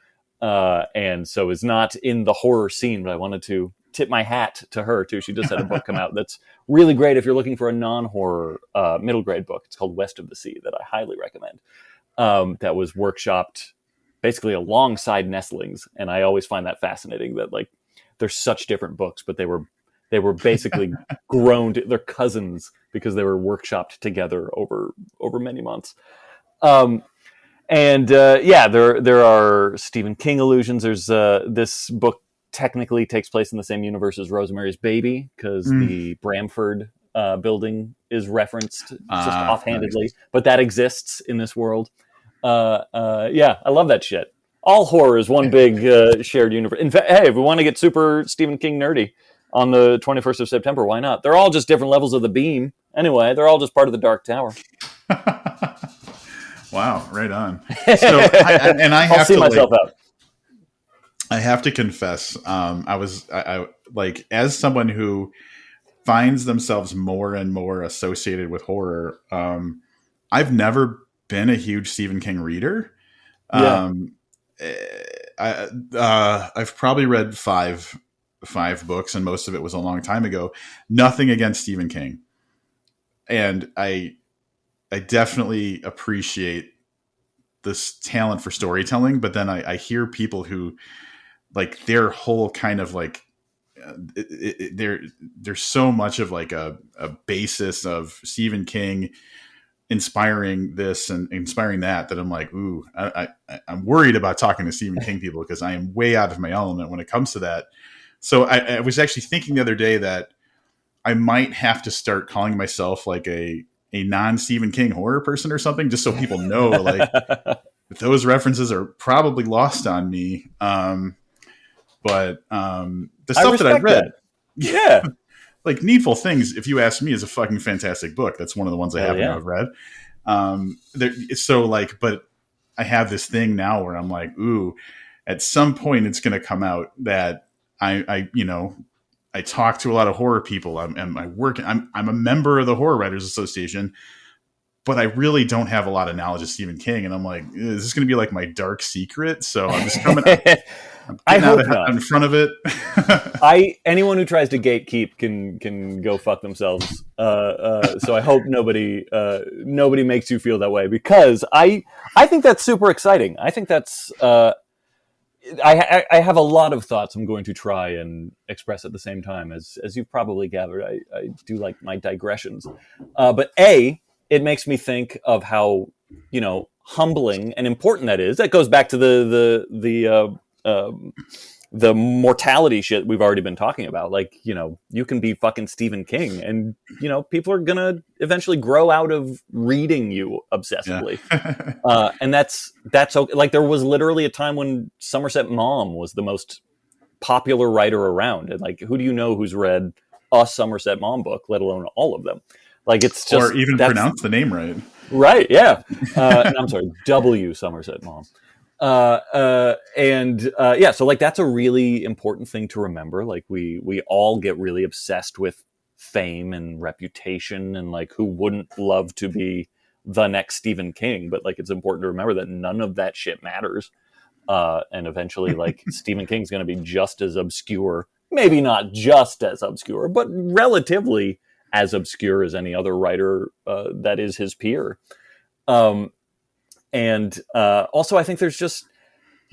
S1: and so is not in the horror scene, but I wanted to tip my hat to her too. She just had a book come out that's really great if you're looking for a non-horror middle grade book. It's called West of the Sea, that I highly recommend. That was workshopped basically alongside Nestlings, and I always find that fascinating that like they're such different books, but they were basically grown to, they're cousins because they were workshopped together over many months. There are Stephen King allusions. There's this book technically takes place in the same universe as Rosemary's Baby, because the Bramford building is referenced just offhandedly, nice. But that exists in this world. I love that shit. All horror is one big shared universe. In fact, hey, if we want to get super Stephen King nerdy on the 21st of September, why not? They're all just different levels of the beam. Anyway, they're all just part of the Dark Tower.
S2: Wow, right on. So, I'll
S1: see myself out.
S2: I have to confess, I like, as someone who finds themselves more and more associated with horror, I've never been a huge Stephen King reader. Yeah. I've probably read five books, and most of it was a long time ago. Nothing against Stephen King, and I definitely appreciate this talent for storytelling. But then I hear people who, like, their whole kind of like there's so much of like a basis of Stephen King inspiring this and inspiring that I'm like, ooh, I'm worried about talking to Stephen King people, because I am way out of my element when it comes to that. So I was actually thinking the other day that I might have to start calling myself like a a non Stephen King horror person or something, just so people know like those references are probably lost on me. But the
S1: I
S2: stuff that I
S1: respect
S2: read,
S1: that. Yeah.
S2: like Needful Things, if you ask me, is a fucking fantastic book. That's one of the ones I
S1: Hell
S2: happen to
S1: yeah.
S2: have read. So like, but I have this thing now where I'm like, ooh, at some point it's going to come out that I talk to a lot of horror people. I'm a member of the Horror Writers Association, but I really don't have a lot of knowledge of Stephen King. And I'm like, is this going to be like my dark secret? So I'm just I'm
S1: I
S2: getting
S1: hope not.
S2: out in front of it.
S1: Anyone who tries to gatekeep can go fuck themselves. So I hope nobody makes you feel that way, because I think that's super exciting. I think that's I have a lot of thoughts I'm going to try and express at the same time. As you've probably gathered, I do like my digressions. But it makes me think of how, humbling and important that is. That goes back to the mortality shit we've already been talking about. Like, you can be fucking Stephen King, and people are gonna eventually grow out of reading you obsessively. And that's okay. Like, there was literally a time when Somerset Maugham was the most popular writer around, and like, who do you know who's read a Somerset Maugham book, let alone all of them? Like, it's just,
S2: or even pronounce the name right.
S1: Right, yeah. I'm sorry, W. Somerset Maugham. Yeah, so like, that's a really important thing to remember. Like, we all get really obsessed with fame and reputation, and like, who wouldn't love to be the next Stephen King? But like, it's important to remember that none of that shit matters. And eventually, like, Stephen King's going to be just as obscure, maybe not just as obscure, but relatively as obscure as any other writer that is his peer. Also, I think there's just,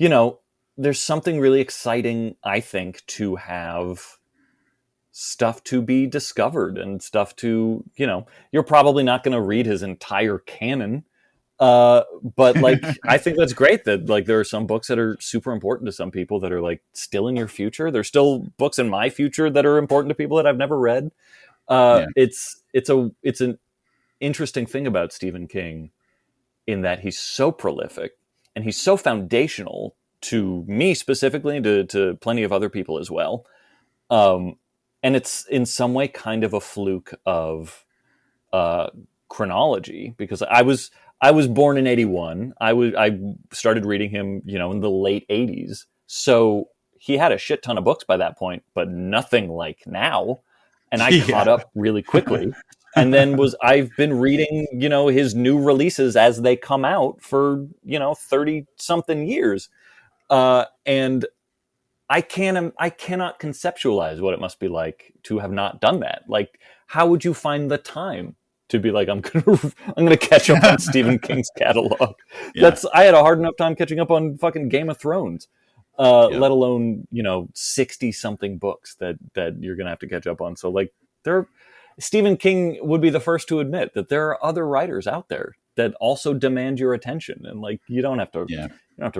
S1: there's something really exciting, I think, to have stuff to be discovered and stuff to, you're probably not going to read his entire canon. But like, I think that's great that like, there are some books that are super important to some people that are like still in your future. There's still books in my future that are important to people that I've never read. It's an interesting thing about Stephen King, in that he's so prolific and he's so foundational to me specifically, and to plenty of other people as well. And it's in some way kind of a fluke of chronology, because I was born in 81. I started reading him, in the late 80s. So he had a shit ton of books by that point, but nothing like now. And I caught up really quickly. And then I've been reading, his new releases as they come out for, 30 something years. And I cannot conceptualize what it must be like to have not done that. Like, how would you find the time to be like, I'm gonna catch up on Stephen King's catalog? I had a hard enough time catching up on fucking Game of Thrones, let alone 60 something books that you're gonna have to catch up on. So like, Stephen King would be the first to admit that there are other writers out there that also demand your attention, and like, you don't have to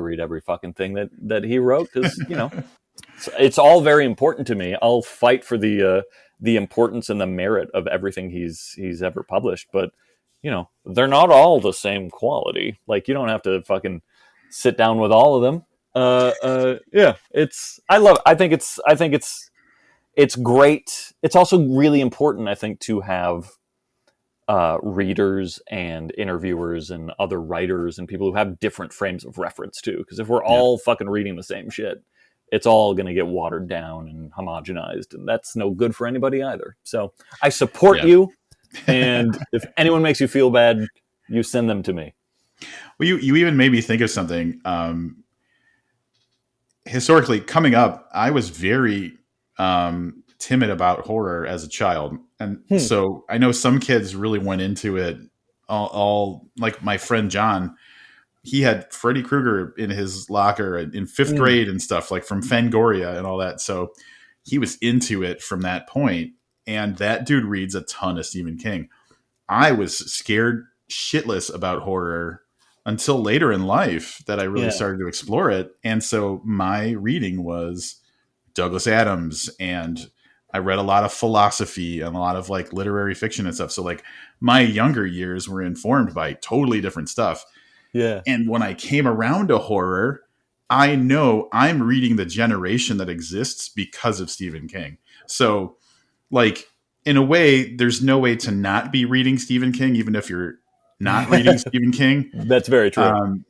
S1: read every fucking thing that he wrote, because it's all very important to me. I'll fight for the importance and the merit of everything he's ever published, but they're not all the same quality. Like, you don't have to fucking sit down with all of them. I think it's great. It's also really important, I think, to have readers and interviewers and other writers and people who have different frames of reference too. Because if we're all fucking reading the same shit, it's all going to get watered down and homogenized, and that's no good for anybody either. So I support you, and if anyone makes you feel bad, you send them to me.
S2: Well, you even made me think of something. Historically, coming up, I was very timid about horror as a child, and so I know some kids really went into it all like my friend John. He had Freddy Krueger in his locker in fifth grade and stuff, like from Fangoria and all that. So he was into it from that point. And that dude reads a ton of Stephen King. I was scared shitless about horror until later in life that I really started to explore it. And so my reading was Douglas Adams and I read a lot of philosophy and a lot of like literary fiction and stuff. So like my younger years were informed by totally different stuff.
S1: Yeah.
S2: And when I came around to horror, I know I'm reading the generation that exists because of Stephen King. So like in a way, there's no way to not be reading Stephen King, even if you're not reading Stephen King.
S1: That's very true.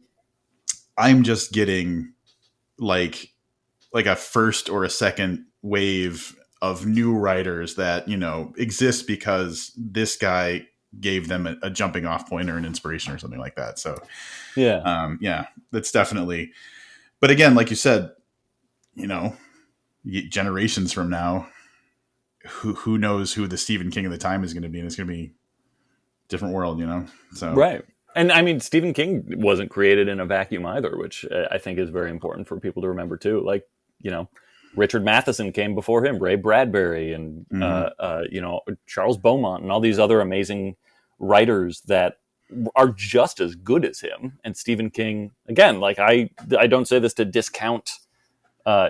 S2: I'm just getting like a first or a second wave of new writers that, you know, exist because this guy gave them a jumping off point or an inspiration or something like that. So yeah, that's definitely, but again, like you said, you know, generations from now, who knows who the Stephen King of the time is going to be, and it's going to be a different world, you know? So,
S1: right. And I mean, Stephen King wasn't created in a vacuum either, which I think is very important for people to remember too. Like, you know, Richard Matheson came before him, Ray Bradbury, and you know, Charles Beaumont, and all these other amazing writers that are just as good as him. And Stephen King, again, like I don't say this to discount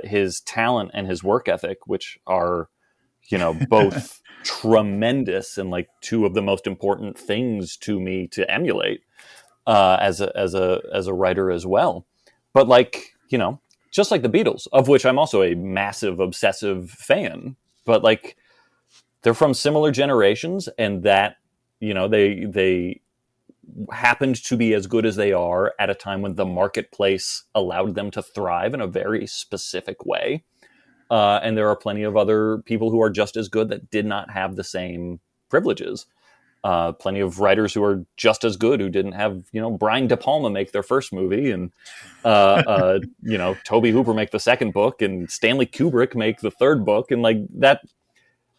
S1: his talent and his work ethic, which are, you know, both tremendous and like two of the most important things to me to emulate as a writer as well. But like, you know, just like the Beatles, of which I'm also a massive obsessive fan, but like they're from similar generations, and that, you know, they happened to be as good as they are at a time when the marketplace allowed them to thrive in a very specific way. And there are plenty of other people who are just as good that did not have the same privileges. Plenty of writers who are just as good who didn't have, you know, Brian De Palma make their first movie, and you know, Tobe Hooper make the second book, and Stanley Kubrick make the third book, and like that.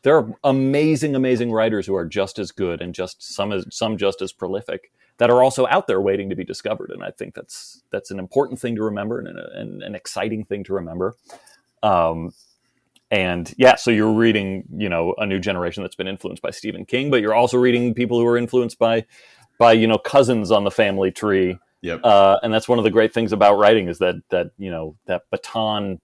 S1: There are amazing writers who are just as good and just some just as prolific that are also out there waiting to be discovered. And I think that's an important thing to remember, and an exciting thing to remember. And yeah, so you're reading, you know, a new generation that's been influenced by Stephen King, but you're also reading people who are influenced by, you know, cousins on the family tree.
S2: Yep.
S1: And that's one of the great things about writing is that, you know, that baton,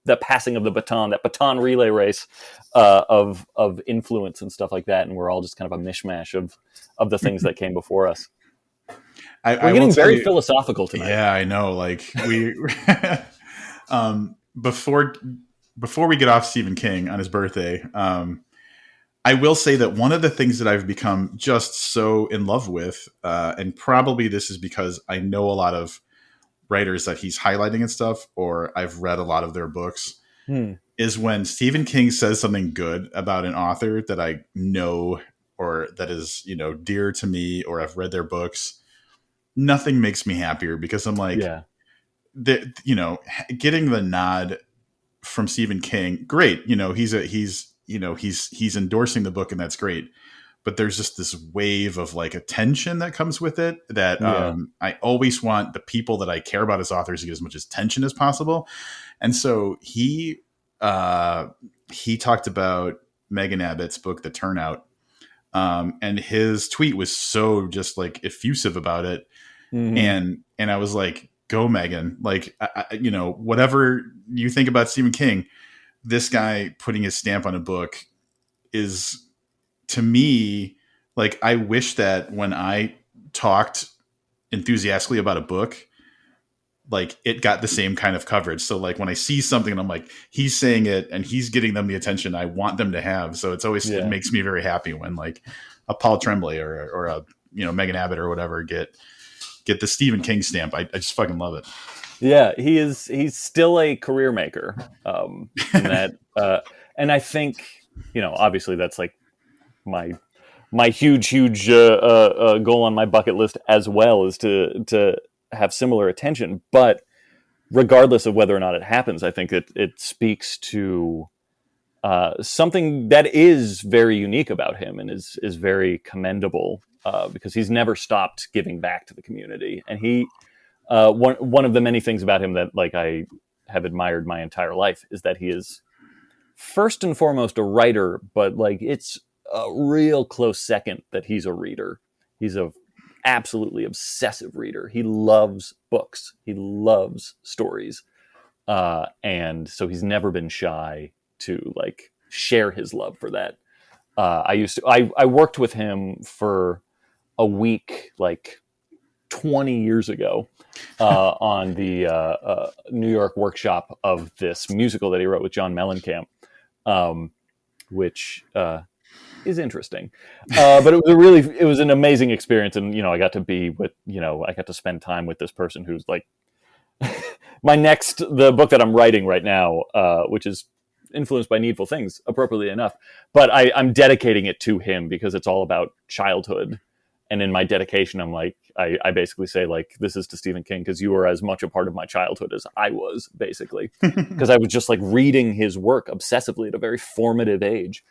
S1: that passing of the baton, that baton relay race, of influence and stuff like that. And we're all just kind of a mishmash of the things that came before us. We're getting very philosophical tonight.
S2: Yeah, I know. Like we, before we get off Stephen King on his birthday, I will say that one of the things that I've become just so in love with, and probably this is because I know a lot of writers that he's highlighting and stuff, or I've read a lot of their books, is when Stephen King says something good about an author that I know, or that is, you know, dear to me, or I've read their books. Nothing makes me happier, because I'm like, you know, getting the nod from Stephen King, great. You know, he's endorsing the book, and that's great. But there's just this wave of like attention that comes with it that I always want the people that I care about as authors to get as much attention as possible. And so he talked about Megan Abbott's book, The Turnout. And his tweet was so just like effusive about it. And I was like, go Megan, like, you know, whatever you think about Stephen King, this guy putting his stamp on a book is, to me, like, I wish that when I talked enthusiastically about a book, like it got the same kind of coverage. So like when I see something and I'm like, he's saying it and he's getting them the attention I want them to have. So it's always, it makes me very happy when like a Paul Tremblay or a, you know, Megan Abbott or whatever get the Stephen King stamp. I just fucking love it.
S1: Yeah, he's still a career maker. And that, and I think, you know, obviously that's like my huge goal on my bucket list as well, is to have similar attention. But regardless of whether or not it happens, I think it speaks to something that is very unique about him, and is very commendable, because he's never stopped giving back to the community. And he, one of the many things about him that like I have admired my entire life is that he is first and foremost a writer, but like it's a real close second that he's a reader. He's a absolutely obsessive reader. He loves books. He loves stories. And so he's never been shy to like share his love for that. I worked with him for a week, like 20 years ago, on the New York workshop of this musical that he wrote with John Mellencamp, which is interesting. But it was an amazing experience. And, I got to be with, I got to spend time with this person who's like the book that I'm writing right now, which is influenced by Needful Things, appropriately enough. But I'm dedicating it to him because it's all about childhood. And in my dedication, I'm like, I basically say, like, this is to Stephen King because you were as much a part of my childhood as I was, basically. Because I was just like reading his work obsessively at a very formative age.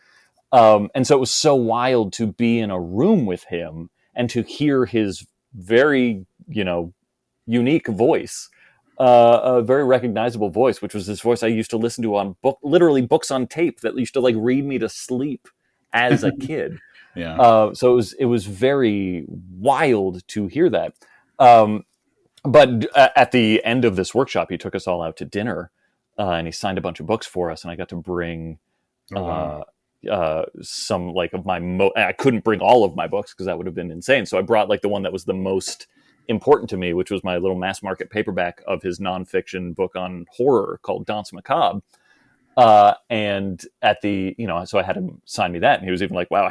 S1: And so it was so wild to be in a room with him and to hear his very, unique voice, a very recognizable voice, which was this voice I used to listen to on literally books on tape that used to like read me to sleep as a kid.
S2: Yeah.
S1: So it was very wild to hear that. But at the end of this workshop, he took us all out to dinner, and he signed a bunch of books for us, and I got to bring some like of my I couldn't bring all of my books because that would have been insane. So I brought like the one that was the most important to me, which was my little mass market paperback of his nonfiction book on horror called Danse Macabre. And at the, so I had him sign me that, and he was even like, wow,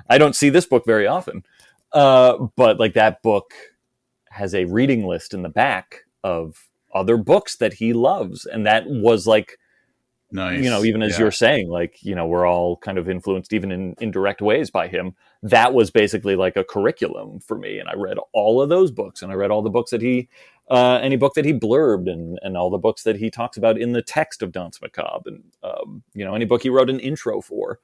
S1: I don't see this book very often. But like that book has a reading list in the back of other books that he loves. And that was like,
S2: nice.
S1: Even as you're saying, like, we're all kind of influenced even in indirect ways by him. That was basically like a curriculum for me. And I read all of those books, and I read all the books that he, any book that he blurbed, and all the books that he talks about in the text of Danse Macabre, and, any book he wrote an intro for.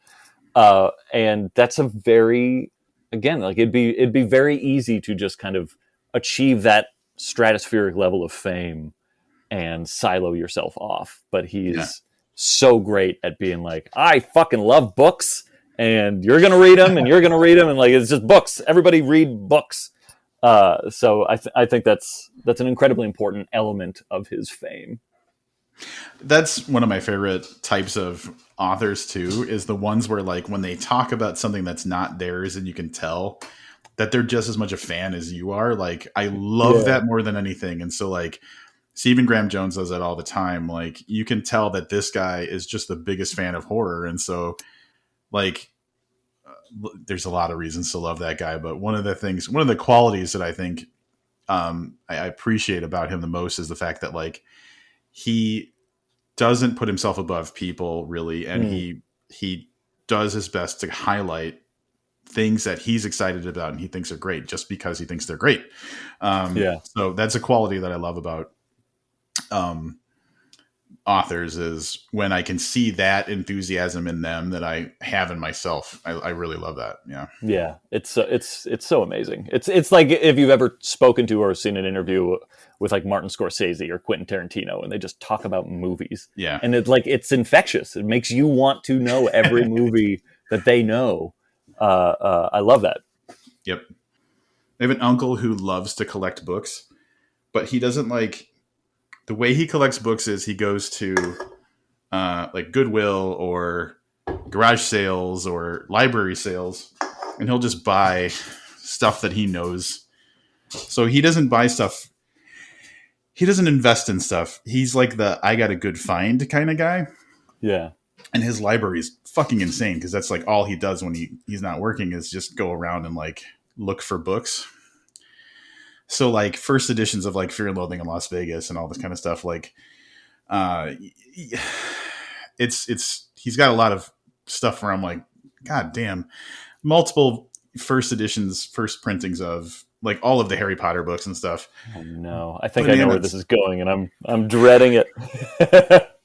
S1: And that's a very, again, like it'd be very easy to just kind of achieve that stratospheric level of fame and silo yourself off. But he's so great at being like, I fucking love books, and you're going to read them, and you're going to read them. And like, it's just books. Everybody read books. So I think that's an incredibly important element of his fame.
S2: That's one of my favorite types of authors too, is the ones where like when they talk about something that's not theirs and you can tell that they're just as much a fan as you are. Like I love that more than anything. And so like Stephen Graham Jones does that all the time. Like you can tell that this guy is just the biggest fan of horror. And so like, there's a lot of reasons to love that guy, but one of the qualities that I think I appreciate about him the most is the fact that like he doesn't put himself above people really, and he does his best to highlight things that he's excited about and he thinks are great just because he thinks they're great. So that's a quality that I love about authors, is when I can see that enthusiasm in them that I have in myself. I really love that. Yeah.
S1: It's so amazing. It's like if you've ever spoken to or seen an interview with like Martin Scorsese or Quentin Tarantino, and they just talk about movies.
S2: Yeah.
S1: And it's infectious. It makes you want to know every movie that they know. I love that.
S2: Yep. I have an uncle who loves to collect books, but he doesn't like, the way he collects books is he goes to like Goodwill or garage sales or library sales, and he'll just buy stuff that he knows. So he doesn't buy stuff. He doesn't invest in stuff. He's like the I got a good find kind of guy.
S1: Yeah.
S2: And his library is fucking insane because that's like all he does when he's not working is just go around and like look for books. So like first editions of like Fear and Loathing in Las Vegas and all this kind of stuff, like he's got a lot of stuff where I'm like, God damn, multiple first editions, first printings of like all of the Harry Potter books and stuff.
S1: Oh no, I think I know where this is going, and I'm dreading it.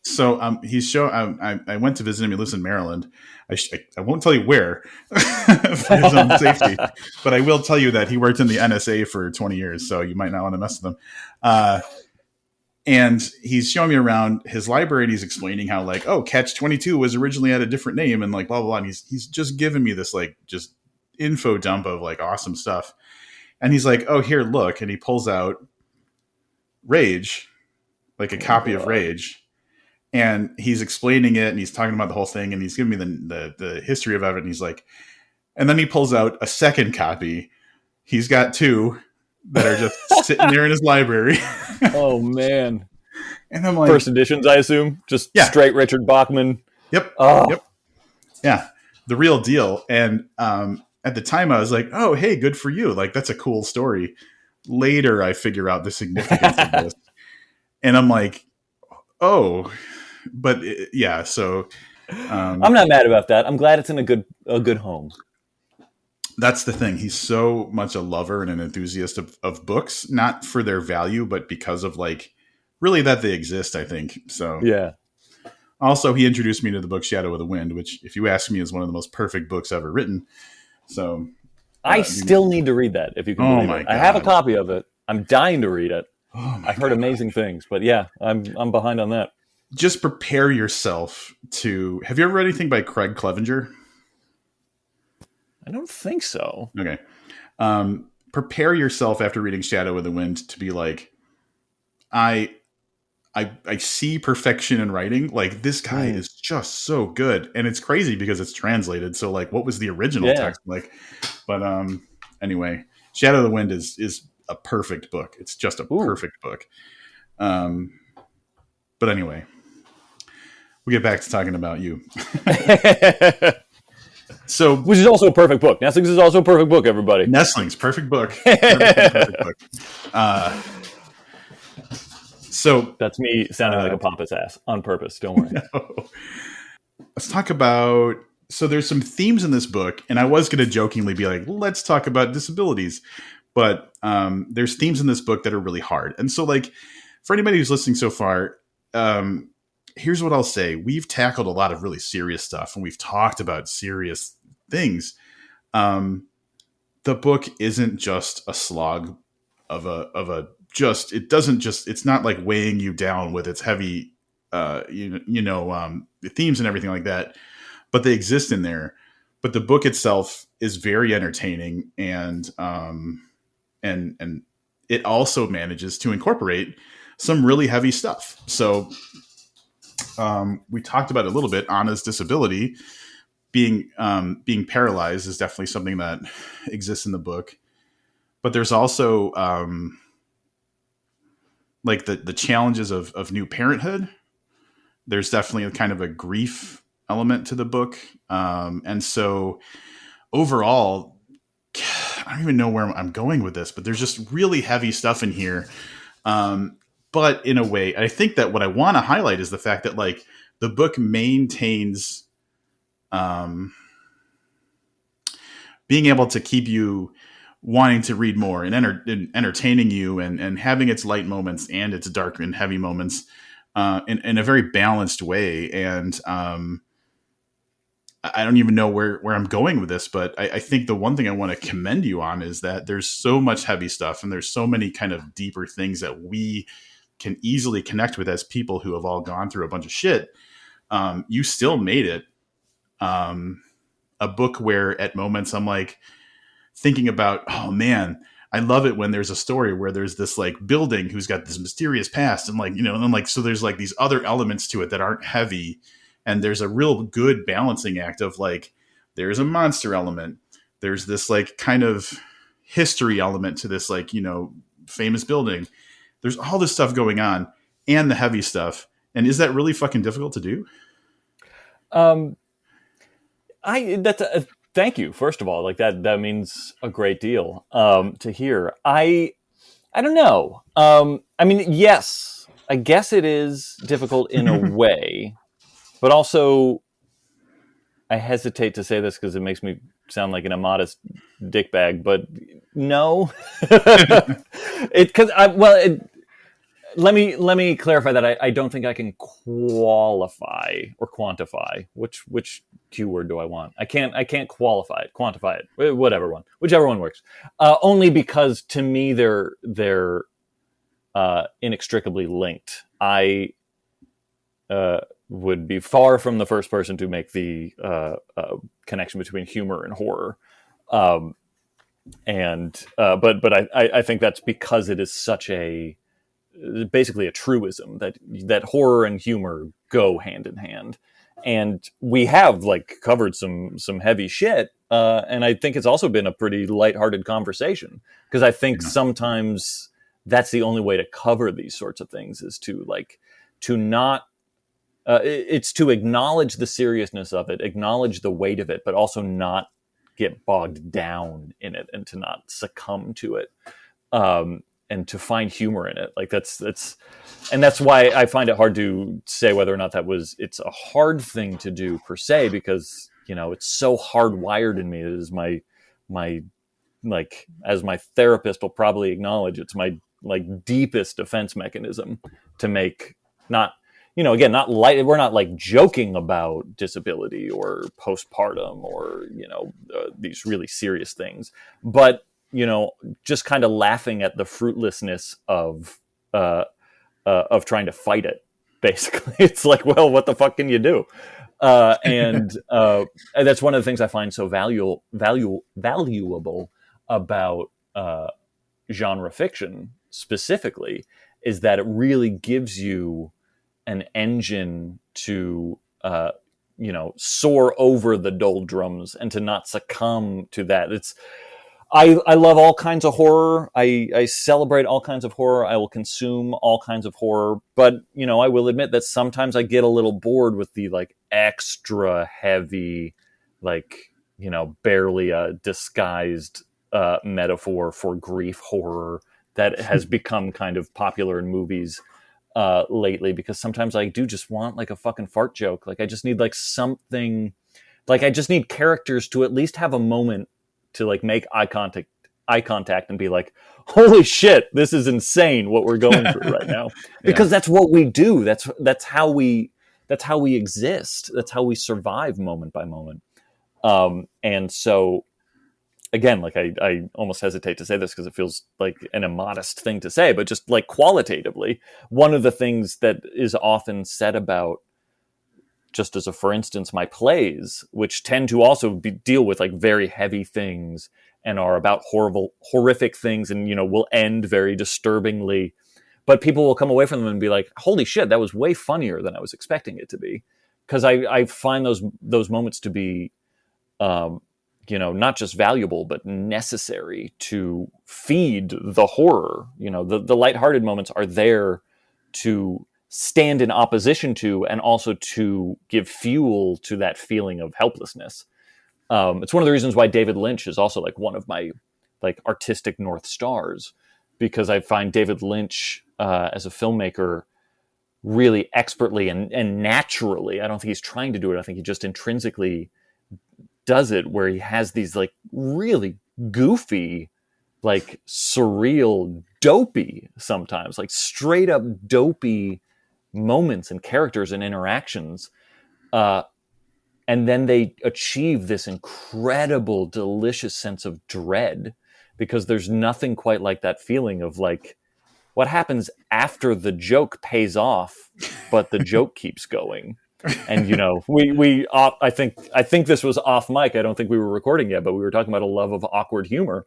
S2: So he's showing. I went to visit him. He lives in Maryland. I won't tell you where for his own safety, but I will tell you that he worked in the NSA for 20 years, so you might not want to mess with him. And he's showing me around his library, and he's explaining how like, oh, Catch 22 was originally at a different name, and like blah blah blah. And he's just giving me this like just info dump of like awesome stuff. And he's like, oh, here, look, and he pulls out Rage, like a copy of Rage. and he's explaining it, and he's talking about the whole thing, and he's giving me the history of it, and he's like, and then he pulls out a second copy. He's got two that are just sitting there in his library.
S1: Oh man!
S2: And I'm like,
S1: first editions, I assume, just straight Richard Bachman.
S2: Yep.
S1: Oh.
S2: Yep. Yeah, the real deal. And at the time, I was like, oh, hey, good for you. Like, that's a cool story. Later, I figure out the significance of this, and I'm like, oh, but yeah. So
S1: I'm not mad about that. I'm glad it's in a good home.
S2: That's the thing. He's so much a lover and an enthusiast of books, not for their value, but because of like really that they exist, I think. So
S1: yeah.
S2: Also, he introduced me to the book Shadow of the Wind, which, if you ask me, is one of the most perfect books ever written. So
S1: I still need to read that, if you can believe it. God. I have a copy of it. I'm dying to read it. I've heard amazing things, but yeah, I'm behind on that.
S2: Just prepare yourself to... Have you ever read anything by Craig Clevenger?
S1: I don't think so.
S2: Okay. Prepare yourself after reading Shadow of the Wind to be like, I see perfection in writing. Like, this guy is just so good. And it's crazy because it's translated. So like, what was the original text like? But anyway, Shadow of the Wind is a perfect book. It's just a perfect book. But anyway, we'll get back to talking about you. So,
S1: which is also a perfect book. Nestlings is also a perfect book, everybody.
S2: Nestlings, perfect book. Perfect book. So
S1: that's me sounding like a pompous ass on purpose. Don't worry.
S2: No. Let's talk about... So there's some themes in this book, and I was going to jokingly be like, let's talk about disabilities. But there's themes in this book that are really hard. And so, like, for anybody who's listening so far, here's what I'll say. We've tackled a lot of really serious stuff, and we've talked about serious things. The book isn't just a slog of a just, it doesn't just, it's not like weighing you down with its heavy, themes and everything like that, but they exist in there. But the book itself is very entertaining, and it also manages to incorporate some really heavy stuff. So we talked about it a little bit. Anna's disability, being paralyzed, is definitely something that exists in the book. But there's also like the challenges of new parenthood. There's definitely a kind of a grief element to the book. And so overall, I don't even know where I'm going with this, but there's just really heavy stuff in here. But in a way, I think that what I want to highlight is the fact that like the book maintains being able to keep you wanting to read more and entertaining you, and having its light moments and its dark and heavy moments in a very balanced way. And I don't even know where I'm going with this, but I think the one thing I want to commend you on is that there's so much heavy stuff, and there's so many kind of deeper things that we can easily connect with as people who have all gone through a bunch of shit. You still made it a book where at moments I'm like thinking about, oh man, I love it when there's a story where there's this like building who's got this mysterious past, and like, and then like, so there's like these other elements to it that aren't heavy. And there's a real good balancing act of like, there's a monster element. There's this like kind of history element to this, like, famous building. There's all this stuff going on, and the heavy stuff. And is that really fucking difficult to do?
S1: Thank you. First of all, like that means a great deal to hear. I don't know. I mean, yes, I guess it is difficult in a way, but also I hesitate to say this because it makes me sound like an immodest dickbag. But no, let me clarify that I don't think I can qualify or quantify which Q word do I want. I can't qualify it, quantify it, whichever one works. Only because to me they're inextricably linked. I would be far from the first person to make the connection between humor and horror. But I think that's because it is such a basically a truism that horror and humor go hand in hand. And we have like covered some heavy shit, and I think it's also been a pretty lighthearted conversation, because I think sometimes that's the only way to cover these sorts of things, is to not it's to acknowledge the seriousness of it, acknowledge the weight of it, but also not get bogged down in it, and to not succumb to it, and to find humor in it. Like that's why I find it hard to say whether or not it's a hard thing to do per se, because it's so hardwired in me. It is my like, as my therapist will probably acknowledge, it's my like deepest defense mechanism to make, not again, not light. We're not like joking about disability or postpartum or these really serious things, but just kind of laughing at the fruitlessness of trying to fight it. Basically, it's like, well, what the fuck can you do? And that's one of the things I find so valuable about genre fiction specifically, is that it really gives you an engine to soar over the doldrums and to not succumb to that. I love all kinds of horror. I celebrate all kinds of horror. I will consume all kinds of horror. But, I will admit that sometimes I get a little bored with the like extra heavy, like, barely a disguised metaphor for grief horror that has become kind of popular in movies lately, because sometimes I do just want like a fucking fart joke. Like I just need like something, like I just need characters to at least have a moment to like make eye contact and be like, holy shit, this is insane what we're going through right now. Because that's what we do. That's how we exist. That's how we survive moment by moment. And so again, like I almost hesitate to say this because it feels like an immodest thing to say, but just like qualitatively, one of the things that is often said about, just as a for instance, my plays, which tend to also deal with like very heavy things and are about horrific things, and will end very disturbingly, but people will come away from them and be like, holy shit, that was way funnier than I was expecting it to be. Because I find those moments to be not just valuable, but necessary to feed the horror. The lighthearted moments are there to stand in opposition to, and also to give fuel to that feeling of helplessness. It's one of the reasons why David Lynch is also like one of my like artistic North Stars, because I find David Lynch as a filmmaker really expertly and naturally, I don't think he's trying to do it, I think he just intrinsically does it, where he has these like really goofy, like surreal, dopey, sometimes like straight up dopey moments and characters and interactions, and then they achieve this incredible, delicious sense of dread, because there's nothing quite like that feeling of like, what happens after the joke pays off, but the joke keeps going. And we I think this was off mic. I don't think we were recording yet, but we were talking about a love of awkward humor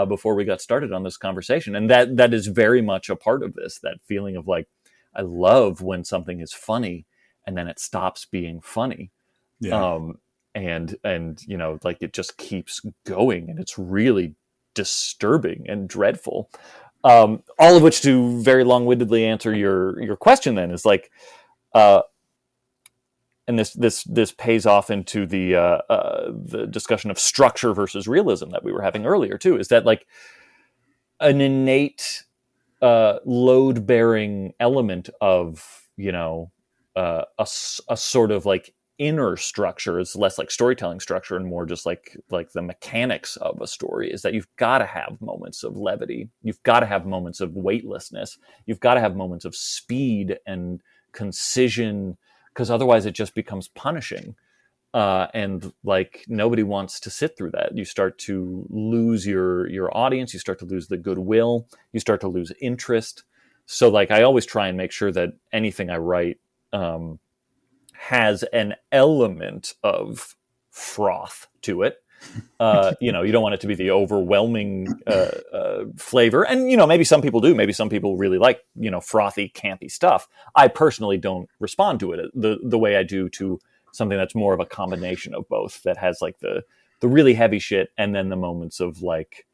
S1: before we got started on this conversation, and that is very much a part of this. That feeling of like, I love when something is funny and then it stops being funny, and like it just keeps going, and it's really disturbing and dreadful. All of which, to very long-windedly answer your question, then, is like. And this pays off into the discussion of structure versus realism that we were having earlier too. Is that like an innate load-bearing element of a sort of like inner structure? Is less like storytelling structure and more just like the mechanics of a story, is that you've got to have moments of levity, you've got to have moments of weightlessness, you've got to have moments of speed and concision, because otherwise it just becomes punishing. And like nobody wants to sit through that. You start to lose your audience, you start to lose the goodwill, you start to lose interest. So like I always try and make sure that anything I write has an element of froth to it. You know, you don't want it to be the overwhelming flavor. And, you know, maybe some people do. Maybe some people really like, you know, frothy, campy stuff. I personally don't respond to it the way I do to something that's more of a combination of both, that has like the really heavy shit and then the moments of like,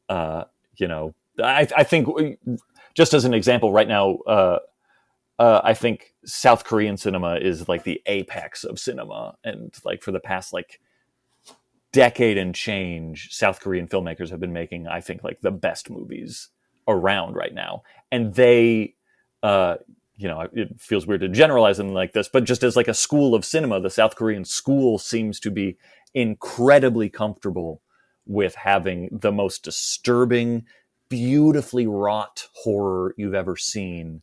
S1: you know, I think just as an example right now, I think South Korean cinema is like the apex of cinema. And like for the past like decade and change, South Korean filmmakers have been making, I think, like the best movies around right now. And they, you know, it feels weird to generalize them like this, but just as like a school of cinema, the South Korean school seems to be incredibly comfortable with having the most disturbing, beautifully wrought horror you've ever seen.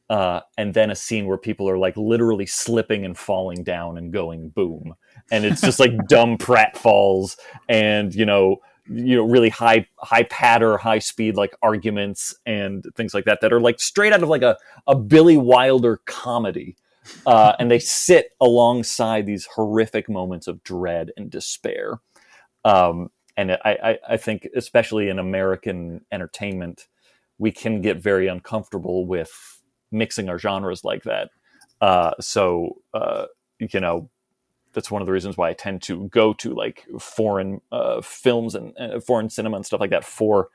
S1: And then a scene where people are like literally slipping and falling down and going boom, and it's just like dumb pratfalls and you know really high patter, high speed like arguments and things like that are like straight out of like a Billy Wilder comedy, and they sit alongside these horrific moments of dread and despair. And I think especially in American entertainment, we can get very uncomfortable with mixing our genres like that. You know, that's one of the reasons why I tend to go to like foreign films and foreign cinema and stuff like that for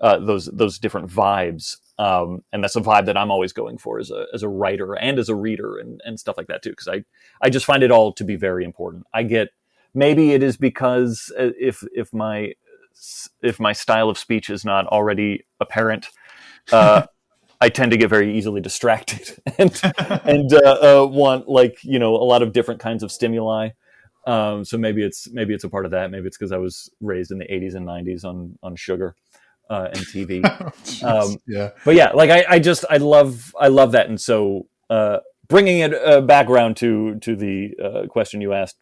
S1: those different vibes. And that's a vibe that I'm always going for as a writer and as a reader and stuff like that too. Because I just find it all to be very important. I get, maybe it is because if my style of speech is not already apparent, I tend to get very easily distracted and want like, you know, a lot of different kinds of stimuli. So maybe it's a part of that. Maybe it's because I was raised in the 80s and 90s on sugar and TV.
S2: Yeah.
S1: But yeah, like I love that. And so bringing it back around to the question you asked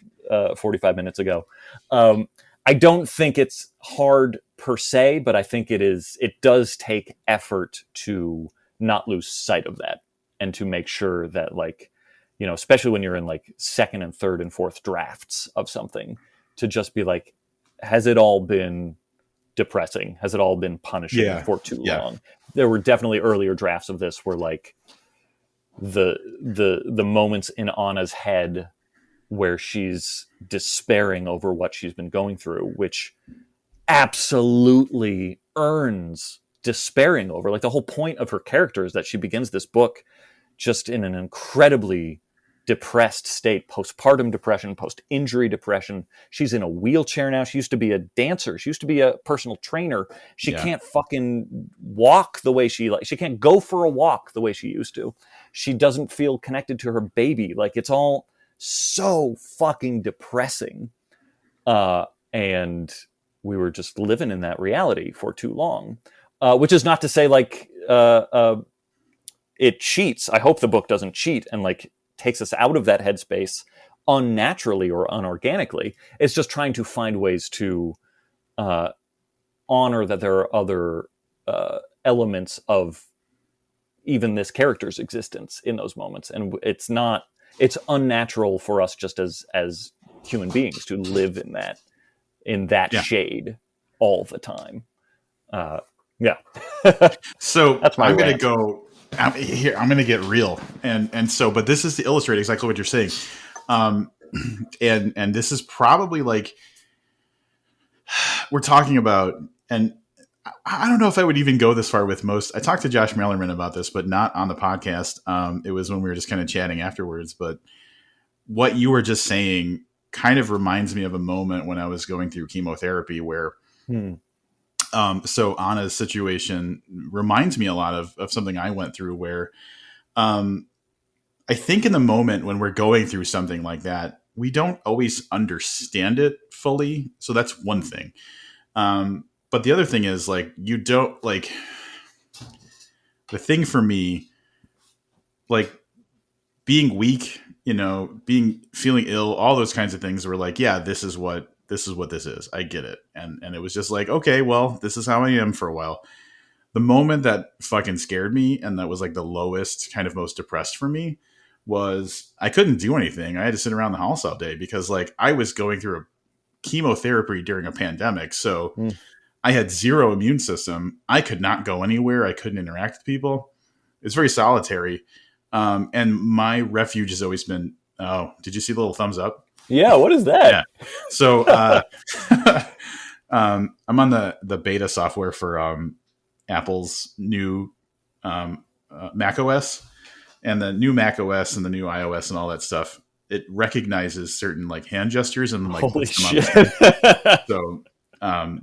S1: 45 minutes ago, I don't think it's hard per se, but I think it does take effort to not lose sight of that and to make sure that, like, you know, especially when you're in like second and third and fourth drafts of something, to just be like, has it all been depressing? Has it all been punishing for too long? There were definitely earlier drafts of this where like the moments in Anna's head where she's despairing over what she's been going through, which absolutely earns despairing over. Like the whole point of her character is that she begins this book just in an incredibly depressed state, postpartum depression, post-injury depression. She's in a wheelchair now. She used to be a dancer. She used to be a personal trainer. She can't fucking walk the way she can't go for a walk the way she used to. She doesn't feel connected to her baby. Like it's all so fucking depressing. And we were just living in that reality for too long. Which is not to say like it cheats. I hope the book doesn't cheat and like takes us out of that headspace unnaturally or unorganically. It's just trying to find ways to honor that there are other elements of even this character's existence in those moments. And it's unnatural for us just as human beings to live in that shade all the time. Yeah.
S2: So
S1: that's my
S2: I'm going
S1: rant.
S2: to go here. I'm going to get real. But this is to illustrate exactly what you're saying. And this is probably like, we're talking about, and I don't know if I would even go this far with most. I talked to Josh Mellerman about this, but not on the podcast. It was when we were just kind of chatting afterwards. But what you were just saying kind of reminds me of a moment when I was going through chemotherapy where, so Anna's situation reminds me a lot of something I went through where, I think in the moment when we're going through something like that, we don't always understand it fully. So that's one thing. But the other thing is like, you don't like the thing for me, like being weak, you know, feeling ill, all those kinds of things were like, yeah, this is what this is. I get it. And it was just like, okay, well, this is how I am for a while. The moment that fucking scared me and that was like the lowest, kind of most depressed for me was I couldn't do anything. I had to sit around the house all day because like I was going through a chemotherapy during a pandemic. So
S1: Mm.
S2: I had zero immune system. I could not go anywhere. I couldn't interact with people. It's very solitary. And my refuge has always been, oh, did you see the little thumbs up?
S1: Yeah, what is that?
S2: Yeah. So I'm on the beta software for Apple's new Mac OS, and the new Mac OS and the new iOS and all that stuff. It recognizes certain like hand gestures and like
S1: Holy
S2: puts them on the
S1: shit.
S2: screen. So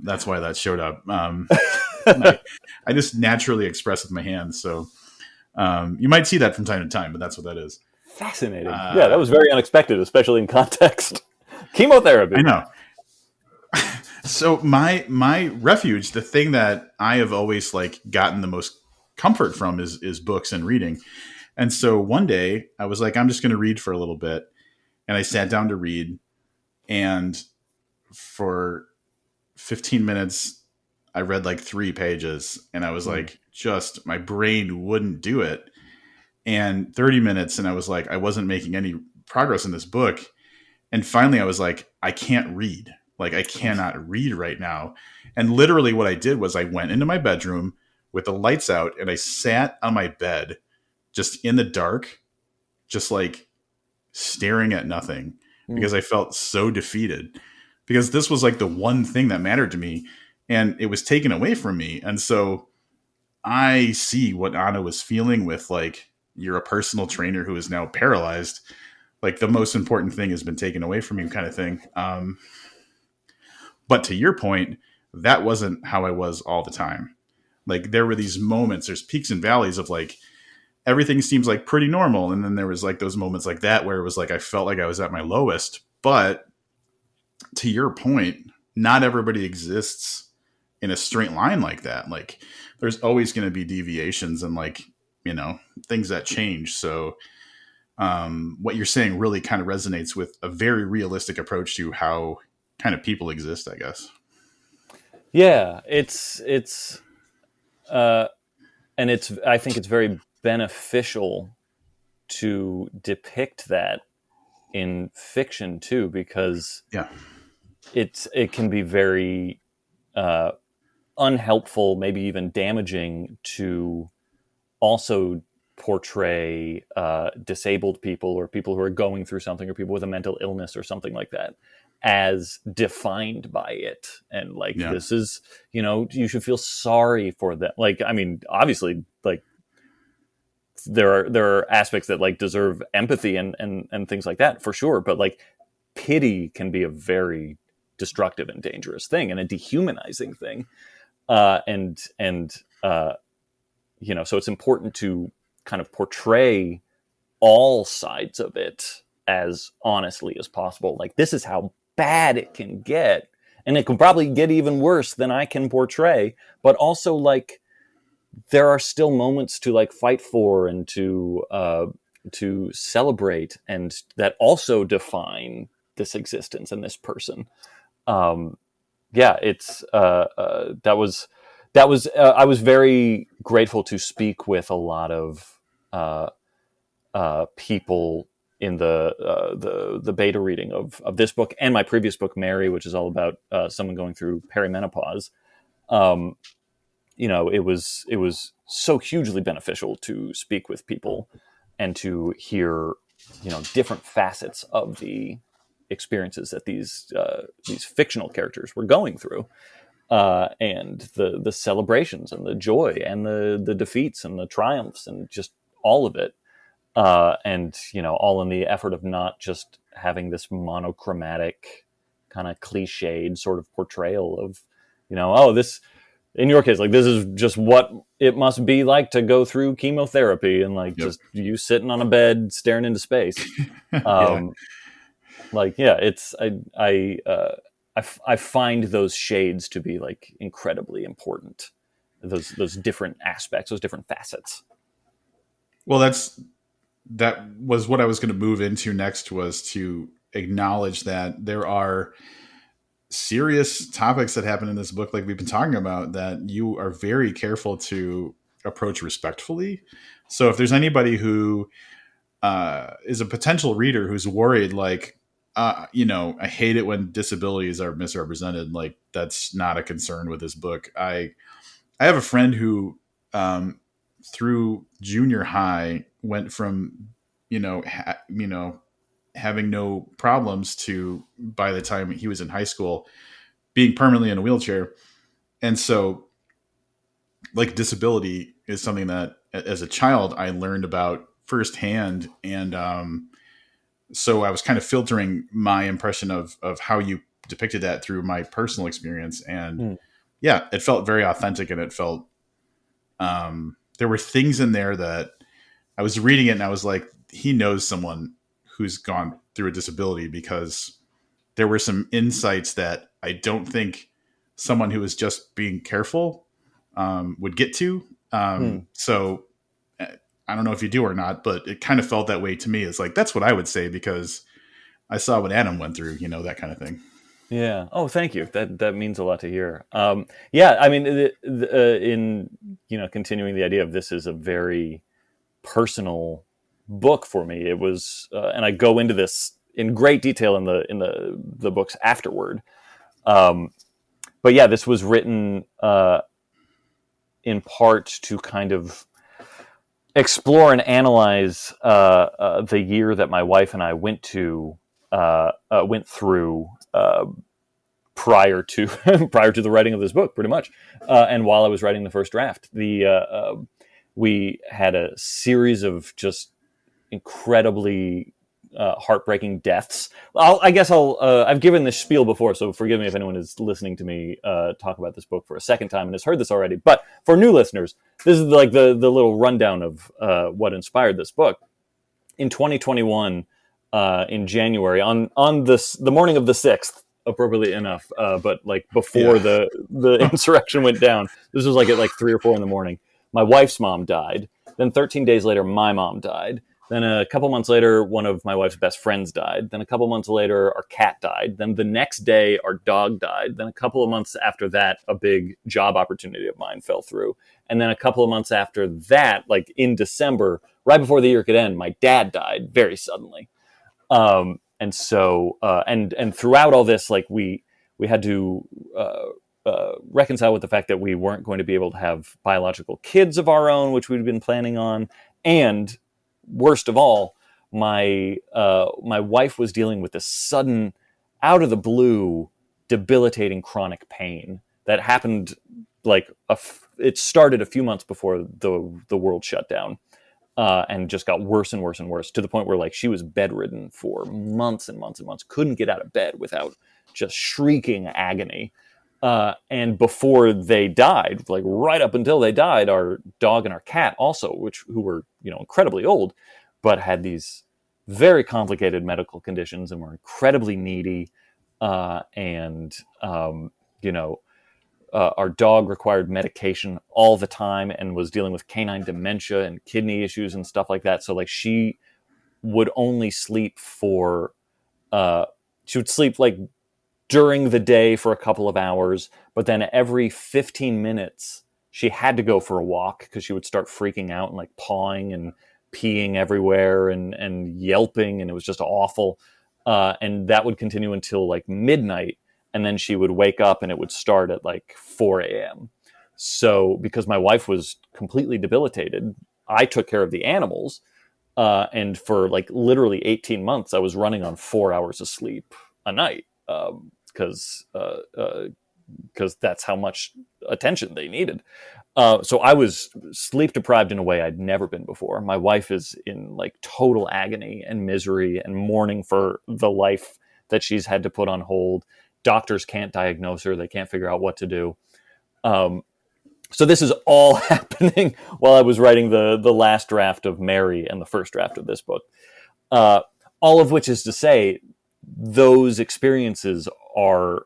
S2: that's why that showed up. I just naturally express with my hands. So you might see that from time to time, but that's what that is.
S1: Fascinating. Yeah, that was very unexpected, especially in context. Chemotherapy.
S2: I know. So my refuge, the thing that I have always like gotten the most comfort from is books and reading. And so one day I was like, I'm just going to read for a little bit. And I sat down to read. And for 15 minutes, I read like 3 pages. And I was like, just my brain wouldn't do it. And 30 minutes, and I was like, I wasn't making any progress in this book. And finally, I was like, I can't read. Like, I cannot read right now. And literally what I did was I went into my bedroom with the lights out, and I sat on my bed just in the dark, just like staring at nothing, because I felt so defeated, because this was like the one thing that mattered to me, and it was taken away from me. And so I see what Anna was feeling with, like, you're a personal trainer who is now paralyzed. Like, the most important thing has been taken away from you, kind of thing. But to your point, that wasn't how I was all the time. Like, there were these moments, there's peaks and valleys of like, everything seems like pretty normal. And then there was like those moments like that where it was like, I felt like I was at my lowest. But to your point, not everybody exists in a straight line like that. Like, there's always going to be deviations and like, you know, things that change. So what you're saying really kind of resonates with a very realistic approach to how kind of people exist, I guess.
S1: Yeah, and I think it's very beneficial to depict that in fiction too, because
S2: Yeah.
S1: it can be very unhelpful, maybe even damaging, to also portray disabled people or people who are going through something or people with a mental illness or something like that as defined by it. And like, this is, you know, you should feel sorry for them. Like, I mean, obviously, like, there are aspects that like deserve empathy and things like that for sure. But like, pity can be a very destructive and dangerous thing and a dehumanizing thing. You know, so it's important to kind of portray all sides of it as honestly as possible. Like, this is how bad it can get, and it can probably get even worse than I can portray. But also, like, there are still moments to like fight for and to celebrate, and that also define this existence and this person. Yeah, it's that was I was very grateful to speak with a lot of people in the beta reading of this book and my previous book, Mary, which is all about someone going through perimenopause. You know, it was so hugely beneficial to speak with people and to hear, you know, different facets of the experiences that these fictional characters were going through. And the celebrations and the joy and the defeats and the triumphs and just all of it. And, you know, all in the effort of not just having this monochromatic kind of cliched sort of portrayal of, you know, oh, this, in your case, like, this is just what it must be like to go through chemotherapy and like just you sitting on a bed staring into space. Like, yeah, it's, I find those shades to be like incredibly important. Those different aspects, those different facets.
S2: Well, that was what I was going to move into next, was to acknowledge that there are serious topics that happen in this book, like we've been talking about, that you are very careful to approach respectfully. So if there's anybody who is a potential reader who's worried, like, I hate it when disabilities are misrepresented. Like, that's not a concern with this book. I have a friend who, through junior high, went from, having no problems to, by the time he was in high school, being permanently in a wheelchair. And so, like, disability is something that as a child I learned about firsthand. And so I was kind of filtering my impression of how you depicted that through my personal experience. And
S1: Mm.
S2: yeah, it felt very authentic, and it felt, there were things in there that I was reading it and I was like, he knows someone who's gone through a disability, because there were some insights that I don't think someone who is just being careful would get to.
S1: Mm.
S2: So I don't know if you do or not, but it kind of felt that way to me. It's like, that's what I would say, because I saw what Adam went through, that kind of thing.
S1: Yeah. Oh, thank you. That means a lot to hear. Yeah. I mean, in continuing the idea of this is a very personal book for me. It was, and I go into this in great detail in the books afterward. But yeah, this was written in part to kind of explore and analyze the year that my wife and I went through prior to prior to the writing of this book, pretty much. And while I was writing the first draft, we had a series of just incredibly heartbreaking deaths. I've given this spiel before, so forgive me if anyone is listening to me talk about this book for a second time and has heard this already. But for new listeners, this is like the little rundown of what inspired this book. In 2021, in January, on the morning of the 6th, appropriately enough, but like before the insurrection went down, this was like at like 3 or 4 in the morning. My wife's mom died. Then 13 days later, my mom died. Then a couple months later, one of my wife's best friends died. Then a couple months later, our cat died. Then the next day, our dog died. Then a couple of months after that, a big job opportunity of mine fell through. And then a couple of months after that, like in December, right before the year could end, my dad died very suddenly. And so, and throughout all this, like we had to reconcile with the fact that we weren't going to be able to have biological kids of our own, which we'd been planning on, and worst of all, my wife was dealing with this sudden, out of the blue, debilitating chronic pain that happened like it started a few months before the world shut down, and just got worse and worse and worse, to the point where like she was bedridden for months and months and months, couldn't get out of bed without just shrieking agony. And before they died, like right up until they died, our dog and our cat also, who were, incredibly old, but had these very complicated medical conditions and were incredibly needy. Our dog required medication all the time and was dealing with canine dementia and kidney issues and stuff like that. So like she would only sleep she would sleep like during the day for a couple of hours, but then every 15 minutes she had to go for a walk because she would start freaking out and like pawing and peeing everywhere and yelping, and it was just awful. And that would continue until like midnight, and then she would wake up and it would start at like 4 a.m. So because my wife was completely debilitated, I took care of the animals. And for like literally 18 months, I was running on 4 hours of sleep a night. Because that's how much attention they needed. So I was sleep deprived in a way I'd never been before. My wife is in like total agony and misery and mourning for the life that she's had to put on hold. Doctors can't diagnose her. They can't figure out what to do. So this is all happening while I was writing the last draft of Mary and the first draft of this book. All of which is to say, those experiences are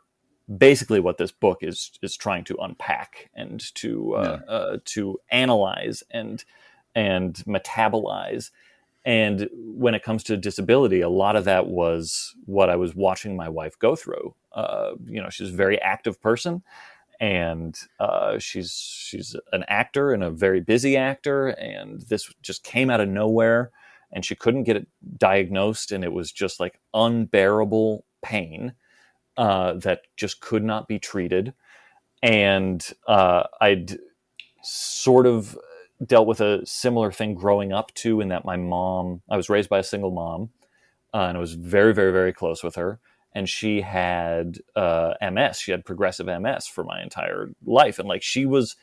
S1: basically what this book is trying to unpack and to analyze and metabolize. And when it comes to disability, a lot of that was what I was watching my wife go through. She's a very active person, and she's an actor and a very busy actor, and this just came out of nowhere. and she couldn't get it diagnosed, and it was just like unbearable pain that just could not be treated. And I'd sort of dealt with a similar thing growing up too, in that I was raised by a single mom, and I was very, very, very close with her. And she had MS. She had progressive MS for my entire life, and like she was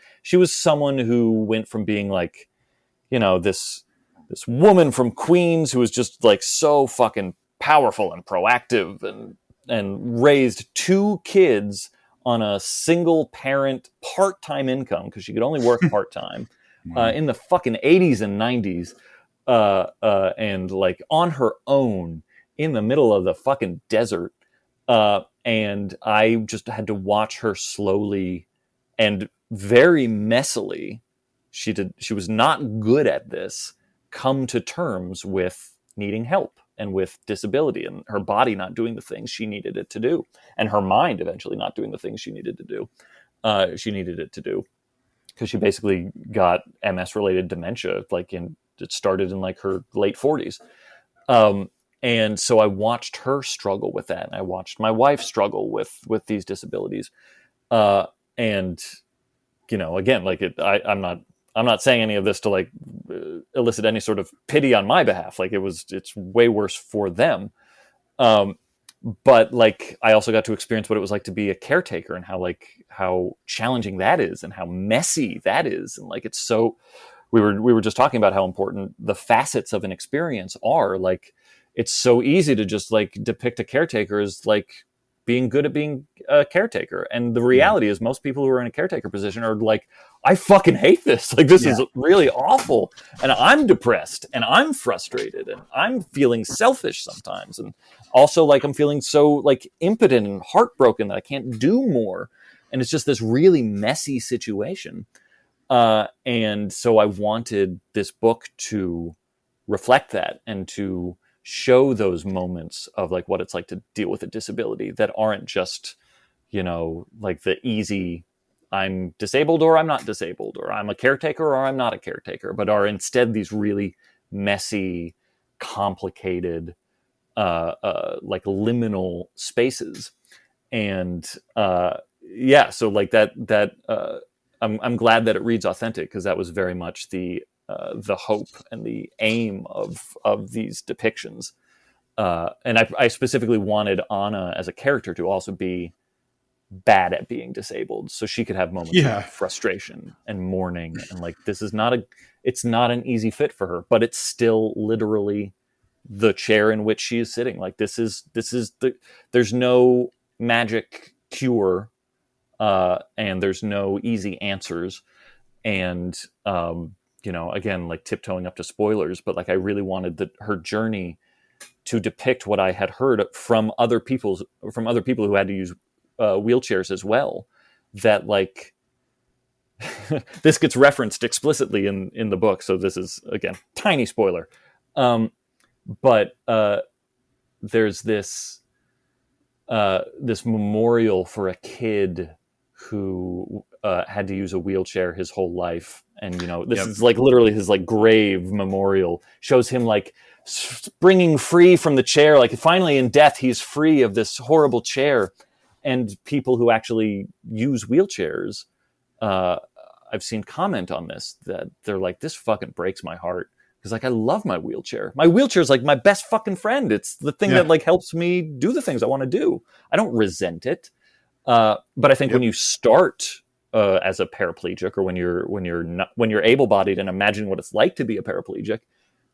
S1: someone who went from being like, this woman from Queens who was just like so fucking powerful and proactive, and raised 2 kids on a single parent part-time income, because she could only work part-time in the fucking 80s and 90s, and like on her own in the middle of the fucking desert. And I just had to watch her slowly and very messily, she was not good at this, come to terms with needing help and with disability, and her body not doing the things she needed it to do, and her mind eventually not doing the things she needed it to do, because she basically got MS related dementia. It started in like her late 40s. And so I watched her struggle with that, and I watched my wife struggle with these disabilities. And again, like I'm not saying any of this to like elicit any sort of pity on my behalf. Like it's way worse for them. But like I also got to experience what it was like to be a caretaker, and how challenging that is, and how messy that is. And like, it's so, we were just talking about how important the facets of an experience are. Like, it's so easy to just like depict a caretaker as like being good at being a caretaker. And the reality is most people who are in a caretaker position are like, I fucking hate this. Like, this is really awful. And I'm depressed, and I'm frustrated, and I'm feeling selfish sometimes. And also like, I'm feeling so like impotent and heartbroken that I can't do more. And it's just this really messy situation. And so I wanted this book to reflect that, and to show those moments of like what it's like to deal with a disability that aren't just, like the easy, I'm disabled or I'm not disabled, or I'm a caretaker or I'm not a caretaker, but are instead these really messy, complicated, like liminal spaces. And so like that I'm glad that it reads authentic, because that was very much the hope and the aim of these depictions. And I specifically wanted Anna as a character to also be bad at being disabled, so she could have moments of frustration and mourning, and like, it's not an easy fit for her, but it's still literally the chair in which she is sitting. Like, there's no magic cure, and there's no easy answers. And again, like tiptoeing up to spoilers, but like I really wanted her journey to depict what I had heard from other people who had to use wheelchairs as well. That like this gets referenced explicitly in the book, so this is again tiny spoiler. But there's this memorial for a kid who had to use a wheelchair his whole life. And, this is like literally his like grave memorial, shows him like springing free from the chair. Like finally in death, he's free of this horrible chair. And people who actually use wheelchairs, I've seen comment on this, that they're like, this fucking breaks my heart. Because like, I love my wheelchair. My wheelchair is like my best fucking friend. It's the thing that like helps me do the things I want to do. I don't resent it. But I think when you start as a paraplegic, or when you're able-bodied and imagine what it's like to be a paraplegic,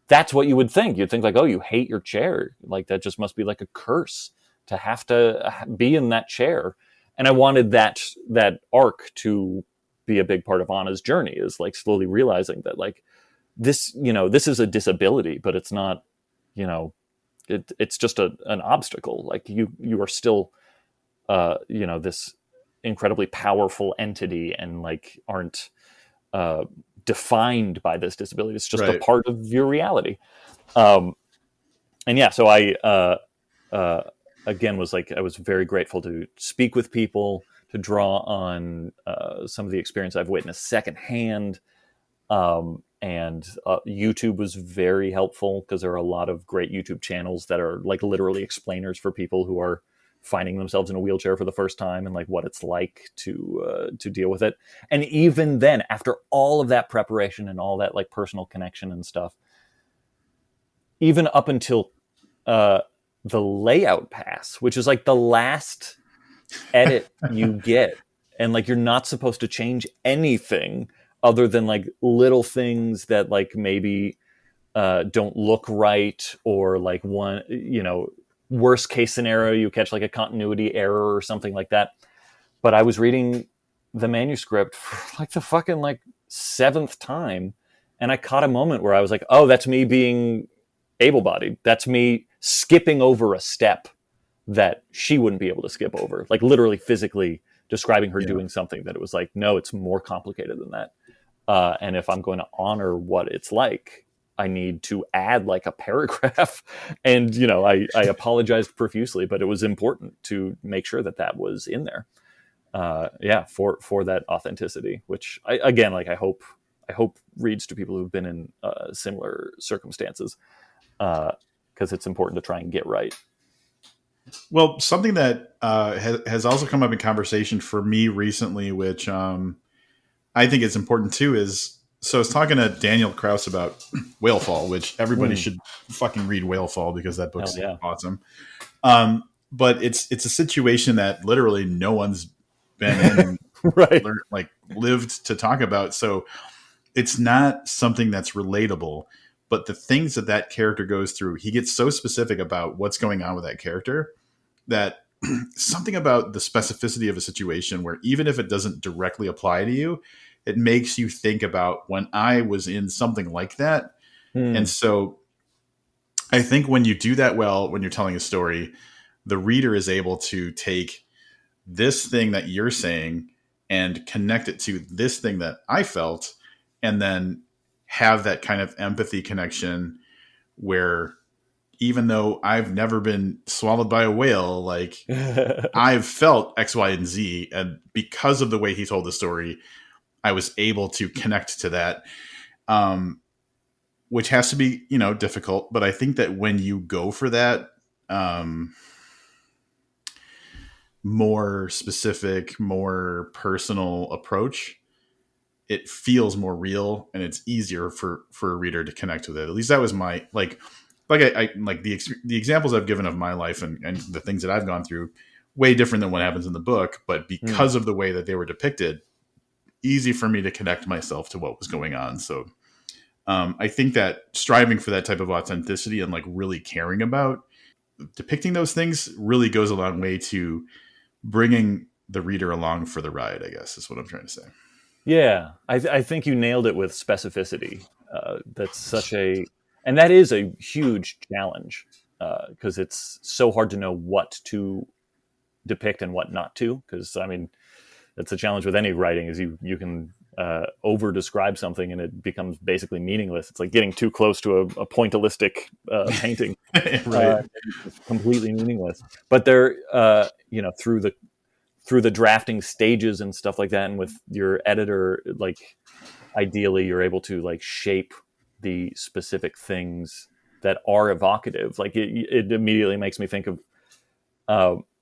S1: that's what you would think. You'd think like, oh, you hate your chair. Like that just must be like a curse to have to be in that chair. And I wanted that arc to be a big part of Anna's journey, is like slowly realizing that like this is a disability, but it's not, it's just an obstacle. Like you are still, this incredibly powerful entity, and like aren't defined by this disability. It's just a part of your reality. So I again was like, I was very grateful to speak with people, to draw on some of the experience I've witnessed secondhand, and YouTube was very helpful because there are a lot of great YouTube channels that are like literally explainers for people who are finding themselves in a wheelchair for the first time and like what it's like to deal with it. And even then, after all of that preparation and all that like personal connection and stuff, even up until the layout pass, which is like the last edit you get, and like you're not supposed to change anything other than like little things that like maybe don't look right, or like one, worst case scenario, you catch like a continuity error or something like that. But I was reading the manuscript for like the fucking like seventh time, and I caught a moment where I was like, oh, that's me being able-bodied. That's me skipping over a step that she wouldn't be able to skip over, like literally physically describing her doing something that it was like, no, it's more complicated than that. And if I'm going to honor what it's like, I need to add like a paragraph. And, I apologized profusely, but it was important to make sure that that was in there. For that authenticity, which I hope reads to people who've been in similar circumstances, because it's important to try and get right.
S2: Well, something that has also come up in conversation for me recently, which I think is important too, is, so I was talking to Daniel Krauss about Whale Fall, which everybody should fucking read Whale Fall because that book's awesome. But it's a situation that literally no one's been in and
S1: right.
S2: lived to talk about. So it's not something that's relatable, but the things that character goes through, he gets so specific about what's going on with that character that something about the specificity of a situation where even if it doesn't directly apply to you, it makes you think about when I was in something like that. And so I think when you do that well, when you're telling a story, the reader is able to take this thing that you're saying and connect it to this thing that I felt, and then have that kind of empathy connection where even though I've never been swallowed by a whale, like I've felt X, Y, and Z. And because of the way he told the story, I was able to connect to that, which has to be, difficult. But I think that when you go for that, more specific, more personal approach, it feels more real and it's easier for a reader to connect with it. At least that was my, I like the examples I've given of my life and the things that I've gone through, way different than what happens in the book. But because of the way that they were depicted, easy for me to connect myself to what was going on. So I think that striving for that type of authenticity and like really caring about depicting those things really goes a long way to bringing the reader along for the ride, I guess is what I'm trying to say.
S1: Yeah, I think you nailed it with specificity. And that is a huge challenge, because it's so hard to know what to depict and what not to. Because I mean, that's a challenge with any writing, is you can over describe something and it becomes basically meaningless. It's like getting too close to a pointillistic painting.
S2: Right.
S1: It's completely meaningless. But they're through the drafting stages and stuff like that, and with your editor, like ideally you're able to like shape the specific things that are evocative. Like it immediately makes me think of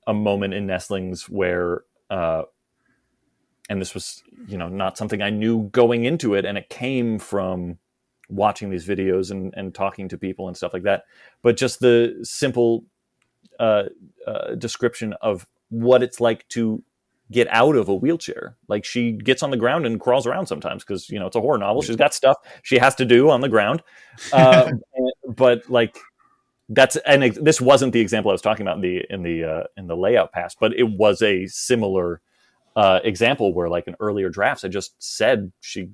S1: a moment in Nestlings where and this was, not something I knew going into it, and it came from watching these videos and talking to people and stuff like that. But just the simple description of what it's like to get out of a wheelchair. Like she gets on the ground and crawls around sometimes because, it's a horror novel. She's got stuff she has to do on the ground. But like this wasn't the example I was talking about in the layout pass, but it was a similar example where like in earlier drafts, I just said she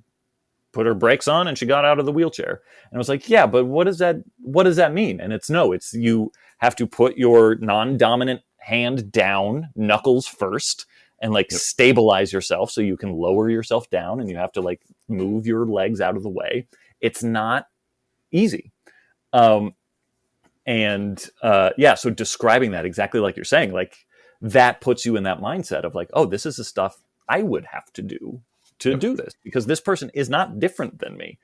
S1: put her brakes on and she got out of the wheelchair. And I was like, yeah, but what does that mean? And it's you have to put your non-dominant hand down, knuckles first, and like stabilize yourself so you can lower yourself down, and you have to like move your legs out of the way. It's not easy. So describing that exactly like you're saying, like that puts you in that mindset of like, oh, this is the stuff I would have to do to do this, because this person is not different than me.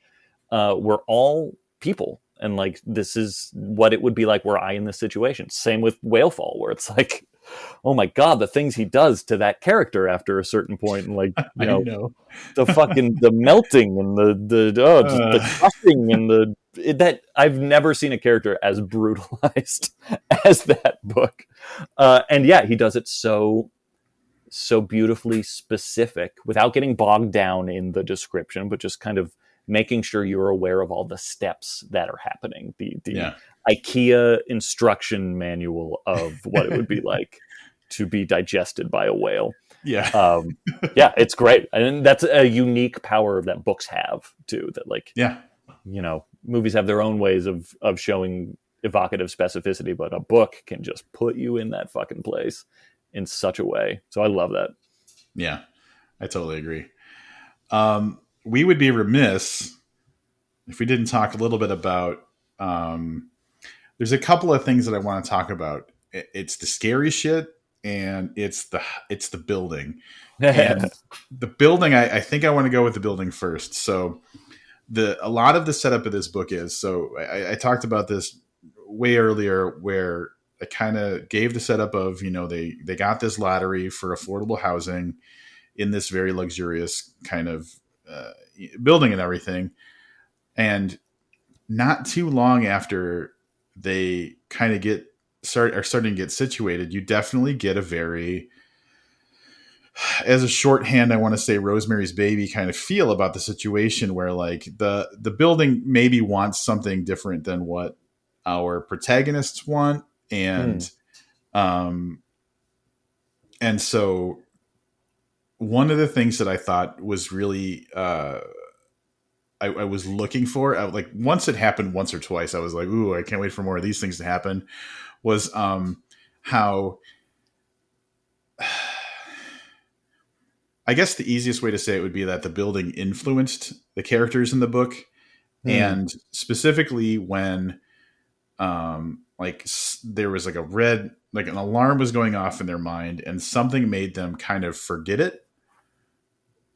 S1: we're all people. And like, this is what it would be like were I in this situation. Same with Whalefall, where it's like, oh my God, the things he does to that character after a certain point. And like, you
S2: I
S1: know,
S2: know.
S1: the melting and just the
S2: Uh,
S1: crushing and that I've never seen a character as brutalized as that book. And yeah, he does it so beautifully specific without getting bogged down in the description, but just kind of making sure you're aware of all the steps that are happening. The
S2: yeah.
S1: IKEA instruction manual of what it would be like to be digested by a whale.
S2: Yeah.
S1: Yeah, it's great, and that's a unique power that books have too. That like,
S2: Yeah.
S1: you know, movies have their own ways of showing evocative specificity, but a book can just put you in that fucking place in such a way. So I love that.
S2: Yeah. I totally agree. We would be remiss if we didn't talk a little bit about. There's a couple of things that I want to talk about. It's the scary shit, and it's the building. And the building, I think I want to go with the building first. So a lot of the setup of this book is, so I talked about this way earlier, where I kind of gave the setup of, you know, they got this lottery for affordable housing in this very luxurious kind of building and everything. And not too long after they kind of are starting to get situated, you definitely get a very, as a shorthand, I want to say Rosemary's Baby kind of feel about the situation, where like the building maybe wants something different than what our protagonists want.
S1: Hmm.
S2: Um and so one of the things that I thought was really I was looking for, like once it happened once or twice, I was like, ooh, I can't wait for more of these things to happen, was how I guess the easiest way to say it would be that the building influenced the characters in the book.
S1: Hmm.
S2: And specifically when like there was like a red, like an alarm was going off in their mind, and something made them kind of forget it,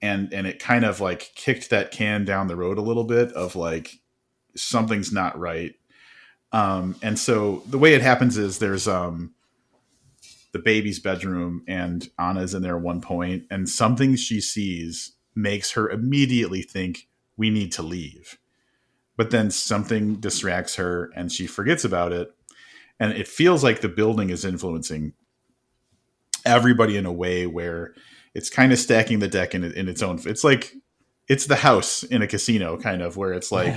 S2: and it kind of like kicked that can down the road a little bit of like something's not right. And so the way it happens is there's the baby's bedroom, and Anna's in there at one point, and something she sees makes her immediately think we need to leave. But then something distracts her and she forgets about it. And it feels like the building is influencing everybody in a way where it's kind of stacking the deck in its own. It's like it's the house in a casino, kind of, where it's like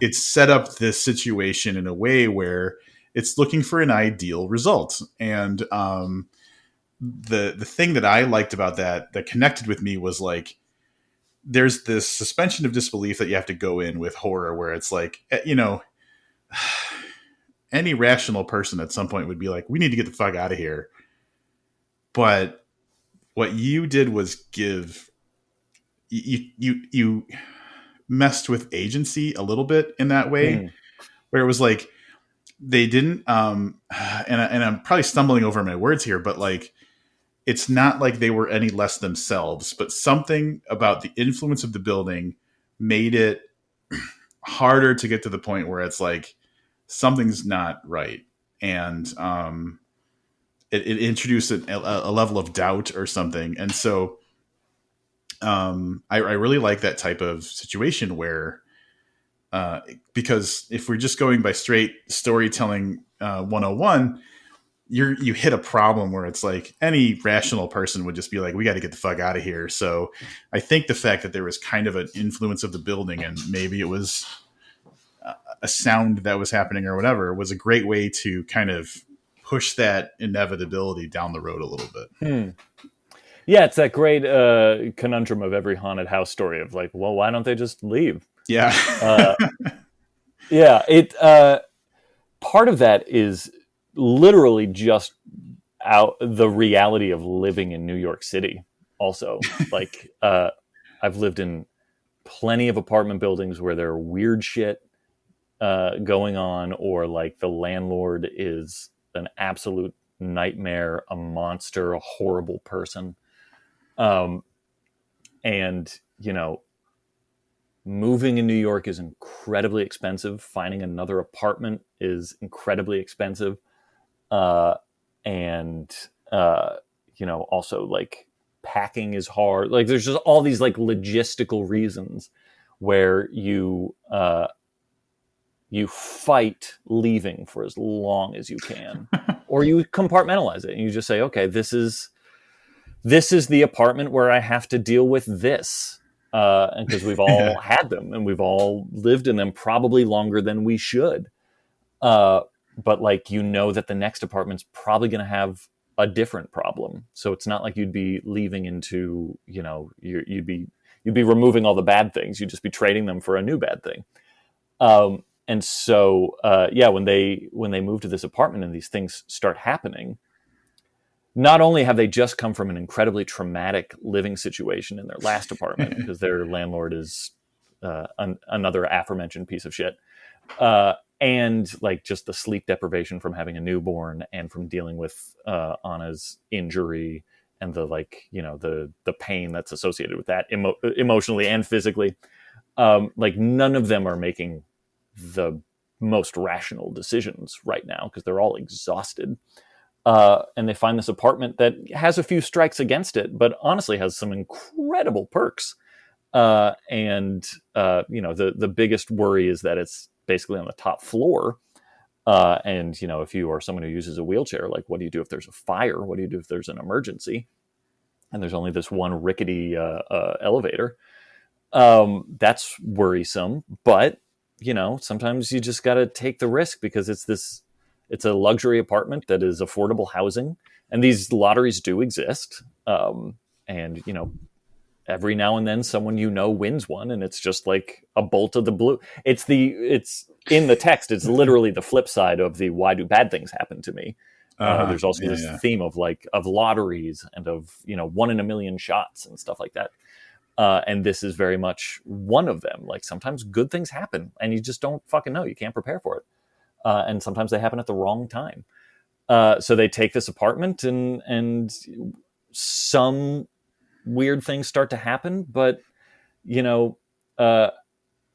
S2: it's set up this situation in a way where it's looking for an ideal result. And the thing that I liked about that connected with me was like there's this suspension of disbelief that you have to go in with horror, where it's like, you know, any rational person at some point would be like, we need to get the fuck out of here. But what you did was give you messed with agency a little bit in that way,
S1: Hmm.
S2: where it was like they didn't and I'm probably stumbling over my words here, but like it's not like they were any less themselves, but something about the influence of the building made it harder to get to the point where it's like something's not right. And it introduced a level of doubt or something. And so I really like that type of situation where because if we're just going by straight storytelling 101, you hit a problem where it's like any rational person would just be like, we got to get the fuck out of here. So I think the fact that there was kind of an influence of the building, and maybe it was a sound that was happening or whatever, was a great way to kind of push that inevitability down the road a little bit.
S1: Hmm. Yeah, it's that great conundrum of every haunted house story of like, well, why don't they just leave?
S2: Yeah.
S1: Uh, yeah, it part of that is literally just out the reality of living in New York City. Also, like I've lived in plenty of apartment buildings where there are weird shit going on, or like the landlord is an absolute nightmare, a monster, a horrible person. And you know, moving in New York is incredibly expensive. Finding another apartment is incredibly expensive. Uh, and, uh, also like packing is hard. Like there's just all these like logistical reasons where you fight leaving for as long as you can, or you compartmentalize it and you just say, okay, this is the apartment where I have to deal with this. And because we've all
S2: Yeah.
S1: had them and we've all lived in them probably longer than we should. Uh, but like, that the next apartment's probably going to have a different problem. So it's not like you'd be leaving into, you'd be removing all the bad things. You'd just be trading them for a new bad thing. And so, when they move to this apartment and these things start happening, not only have they just come from an incredibly traumatic living situation in their last apartment because their landlord is another aforementioned piece of shit, and like just the sleep deprivation from having a newborn and from dealing with Anna's injury and the the pain that's associated with that emotionally and physically. Like none of them are making the most rational decisions right now because they're all exhausted. And they find this apartment that has a few strikes against it, but honestly has some incredible perks. The biggest worry is that it's basically on the top floor. And if you are someone who uses a wheelchair, like what do you do if there's a fire? What do you do if there's an emergency? And there's only this one rickety elevator. That's worrisome, but sometimes you just got to take the risk because it's a luxury apartment that is affordable housing, and these lotteries do exist. And every now and then someone wins one, and it's just like a bolt of the blue. It's in the text. It's literally the flip side of the why do bad things happen to me. There's also this theme of lotteries and of 1 in a million shots and stuff like that. And this is very much one of them. Like sometimes good things happen and you just don't fucking know. You can't prepare for it. And sometimes they happen at the wrong time. So they take this apartment and some weird things start to happen. But,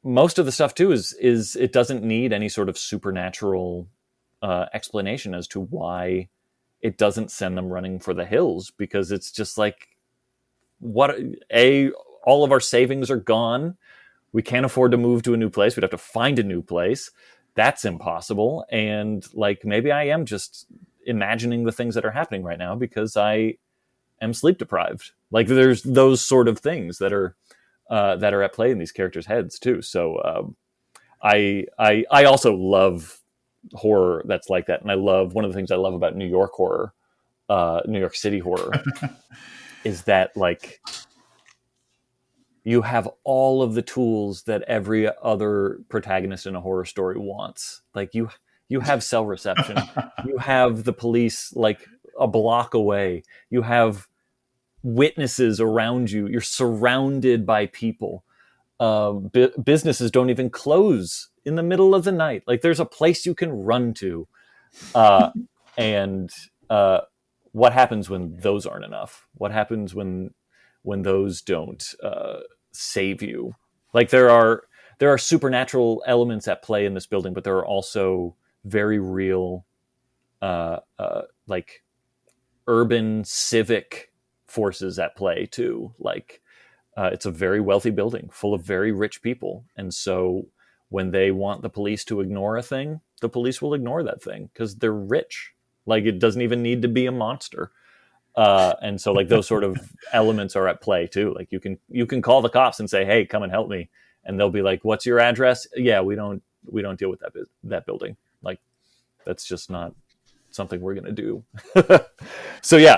S1: most of the stuff too is it doesn't need any sort of supernatural explanation as to why it doesn't send them running for the hills, because it's just like, all of our savings are gone. We can't afford to move to a new place. We'd have to find a new place. That's impossible. And like, maybe I am just imagining the things that are happening right now because I am sleep deprived. Like there's those sort of things that are at play in these characters' heads too. So I also love horror that's like that. And one of the things I love about New York horror, New York City horror is that like, you have all of the tools that every other protagonist in a horror story wants. Like you have cell reception. You have the police like a block away. You have witnesses around you. You're surrounded by people. Businesses don't even close in the middle of the night. Like there's a place you can run to. And what happens when those aren't enough? What happens when those don't save you? Like there are supernatural elements at play in this building, but there are also very real like urban civic forces at play too. Like it's a very wealthy building full of very rich people, and so when they want the police to ignore a thing, the police will ignore that thing because they're rich. Like it doesn't even need to be a monster. And so like those sort of elements are at play too. Like you can call the cops and say, hey, come and help me. And they'll be like, what's your address? Yeah, we don't deal with that building. Like that's just not something we're going to do. So yeah,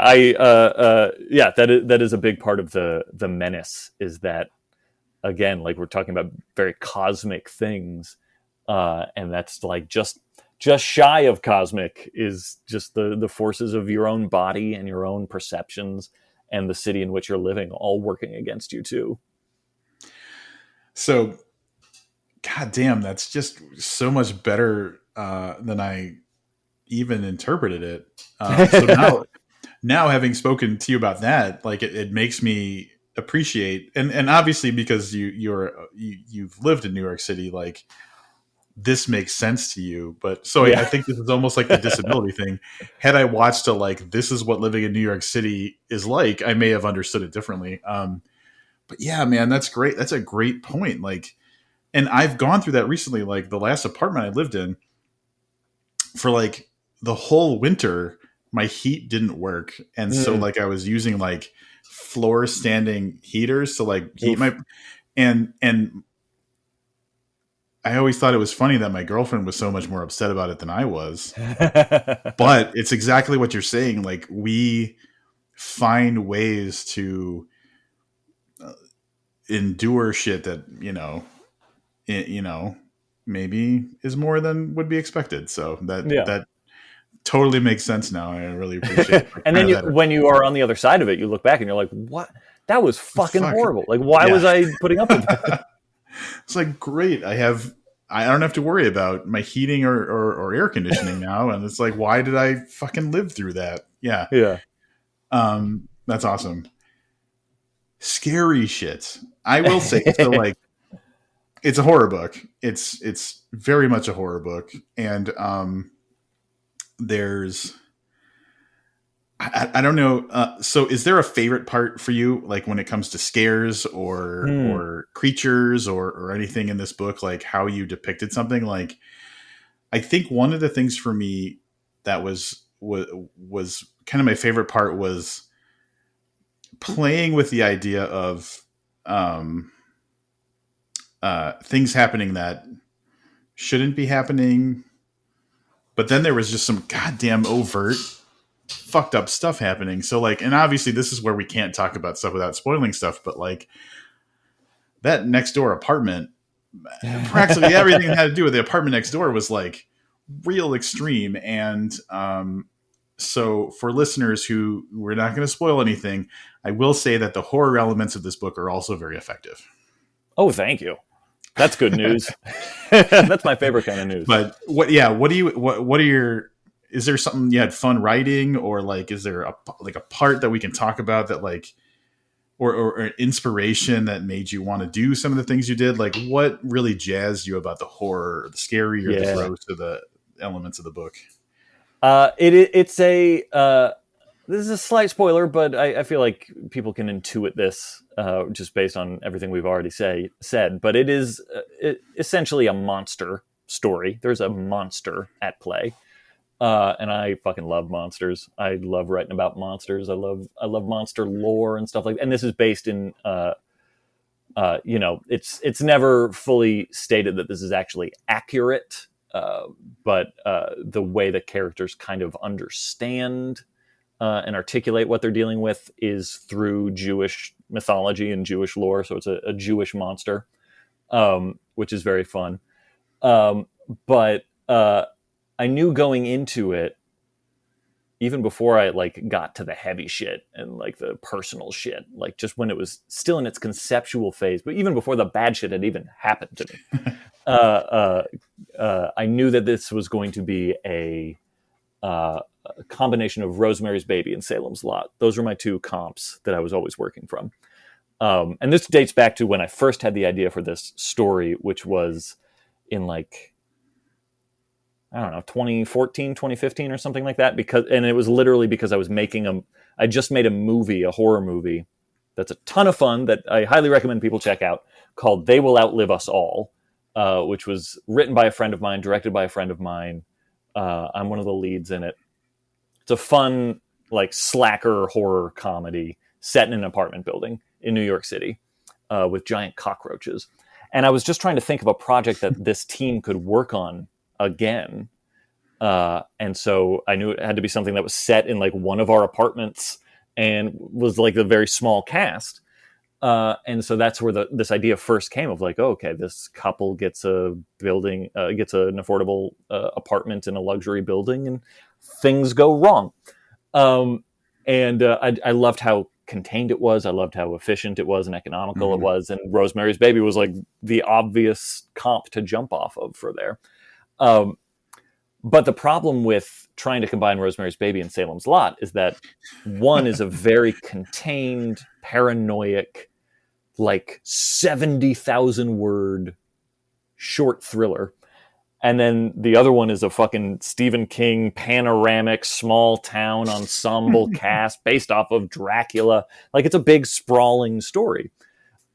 S1: that is a big part of the menace, is that, again, like we're talking about very cosmic things. And that's like just shy of cosmic is just the forces of your own body and your own perceptions and the city in which you're living all working against you too.
S2: So, God damn, that's just so much better than I even interpreted it. So now having spoken to you about that, like it makes me appreciate, and obviously because you've lived in New York City, like this makes sense to you. But so
S1: Yeah.
S2: I think this is almost like the disability thing. Had I watched like this is what living in New York City is like, I may have understood it differently. But yeah, man, that's great. That's a great point. Like, and I've gone through that recently. Like the last apartment I lived in for like the whole winter, my heat didn't work. And so
S1: Mm.
S2: like I was using like floor standing heaters to like heat
S1: Oof.
S2: my, and I always thought it was funny that my girlfriend was so much more upset about it than I was. But it's exactly what you're saying. Like we find ways to endure shit that, maybe is more than would be expected. So
S1: Yeah.
S2: that totally makes sense now. I really appreciate it.
S1: And then when you are on the other side of it, you look back and you're like, what? That was fucking
S2: Fuck.
S1: horrible. Like, why
S2: Yeah.
S1: was I putting up with that?
S2: It's like, great. I don't have to worry about my heating or air conditioning now. And it's like, why did I fucking live through that? Yeah.
S1: Yeah.
S2: That's awesome. Scary shit. I will say, so like, it's a horror book. It's very much a horror book. And, there's, I don't know. So is there a favorite part for you? Like when it comes to scares or creatures or anything in this book, like how you depicted something? Like, I think one of the things for me that was kind of my favorite part was playing with the idea of, things happening that shouldn't be happening. But then there was just some goddamn overt fucked up stuff happening. So like, and obviously this is where we can't talk about stuff without spoiling stuff, but like that next door apartment, practically everything that had to do with the apartment next door was like real extreme. And, so for listeners who we're not going to spoil anything, I will say that the horror elements of this book are also very effective.
S1: Oh, thank you. That's good news. That's my favorite kind of news.
S2: But what are your, is there something you had fun writing, or like, is there a part that we can talk about that like, or an inspiration that made you want to do some of the things you did? Like what really jazzed you about the horror or the scary or the gross or the elements of the book?
S1: It's a, this is a slight spoiler, but I feel like people can intuit this just based on everything we've already said. But it is essentially a monster story. There's a monster at play, and I fucking love monsters. I love writing about monsters. I love monster lore and stuff like that. And this is based in, it's never fully stated that this is actually accurate, but the way that characters kind of understand and articulate what they're dealing with is through Jewish mythology and Jewish lore. So it's a Jewish monster, which is very fun. But I knew going into it, even before I like got to the heavy shit and like the personal shit, like just when it was still in its conceptual phase, but even before the bad shit had even happened to me, I knew that this was going to be a combination of Rosemary's Baby and Salem's Lot. Those were my two comps that I was always working from. And this dates back to when I first had the idea for this story, which was in like, I don't know, 2014, 2015 or something like that. And it was literally because I was I just made a horror movie that's a ton of fun that I highly recommend people check out, called They Will Outlive Us All, which was written by a friend of mine, directed by a friend of mine. I'm one of the leads in it. It's a fun, like slacker horror comedy set in an apartment building in New York City with giant cockroaches. And I was just trying to think of a project that this team could work on again. And so I knew it had to be something that was set in like one of our apartments and was like a very small cast. And so that's where this idea first came of like, oh, okay, this couple gets a building, gets an affordable apartment in a luxury building, and things go wrong. I loved how contained it was. I loved how efficient it was and economical it was. And Rosemary's Baby was like the obvious comp to jump off of for there. But the problem with trying to combine Rosemary's Baby and Salem's Lot is that one is a very contained, paranoid, like 70,000 word short thriller. And then the other one is a fucking Stephen King panoramic small town ensemble cast based off of Dracula. Like, it's a big sprawling story.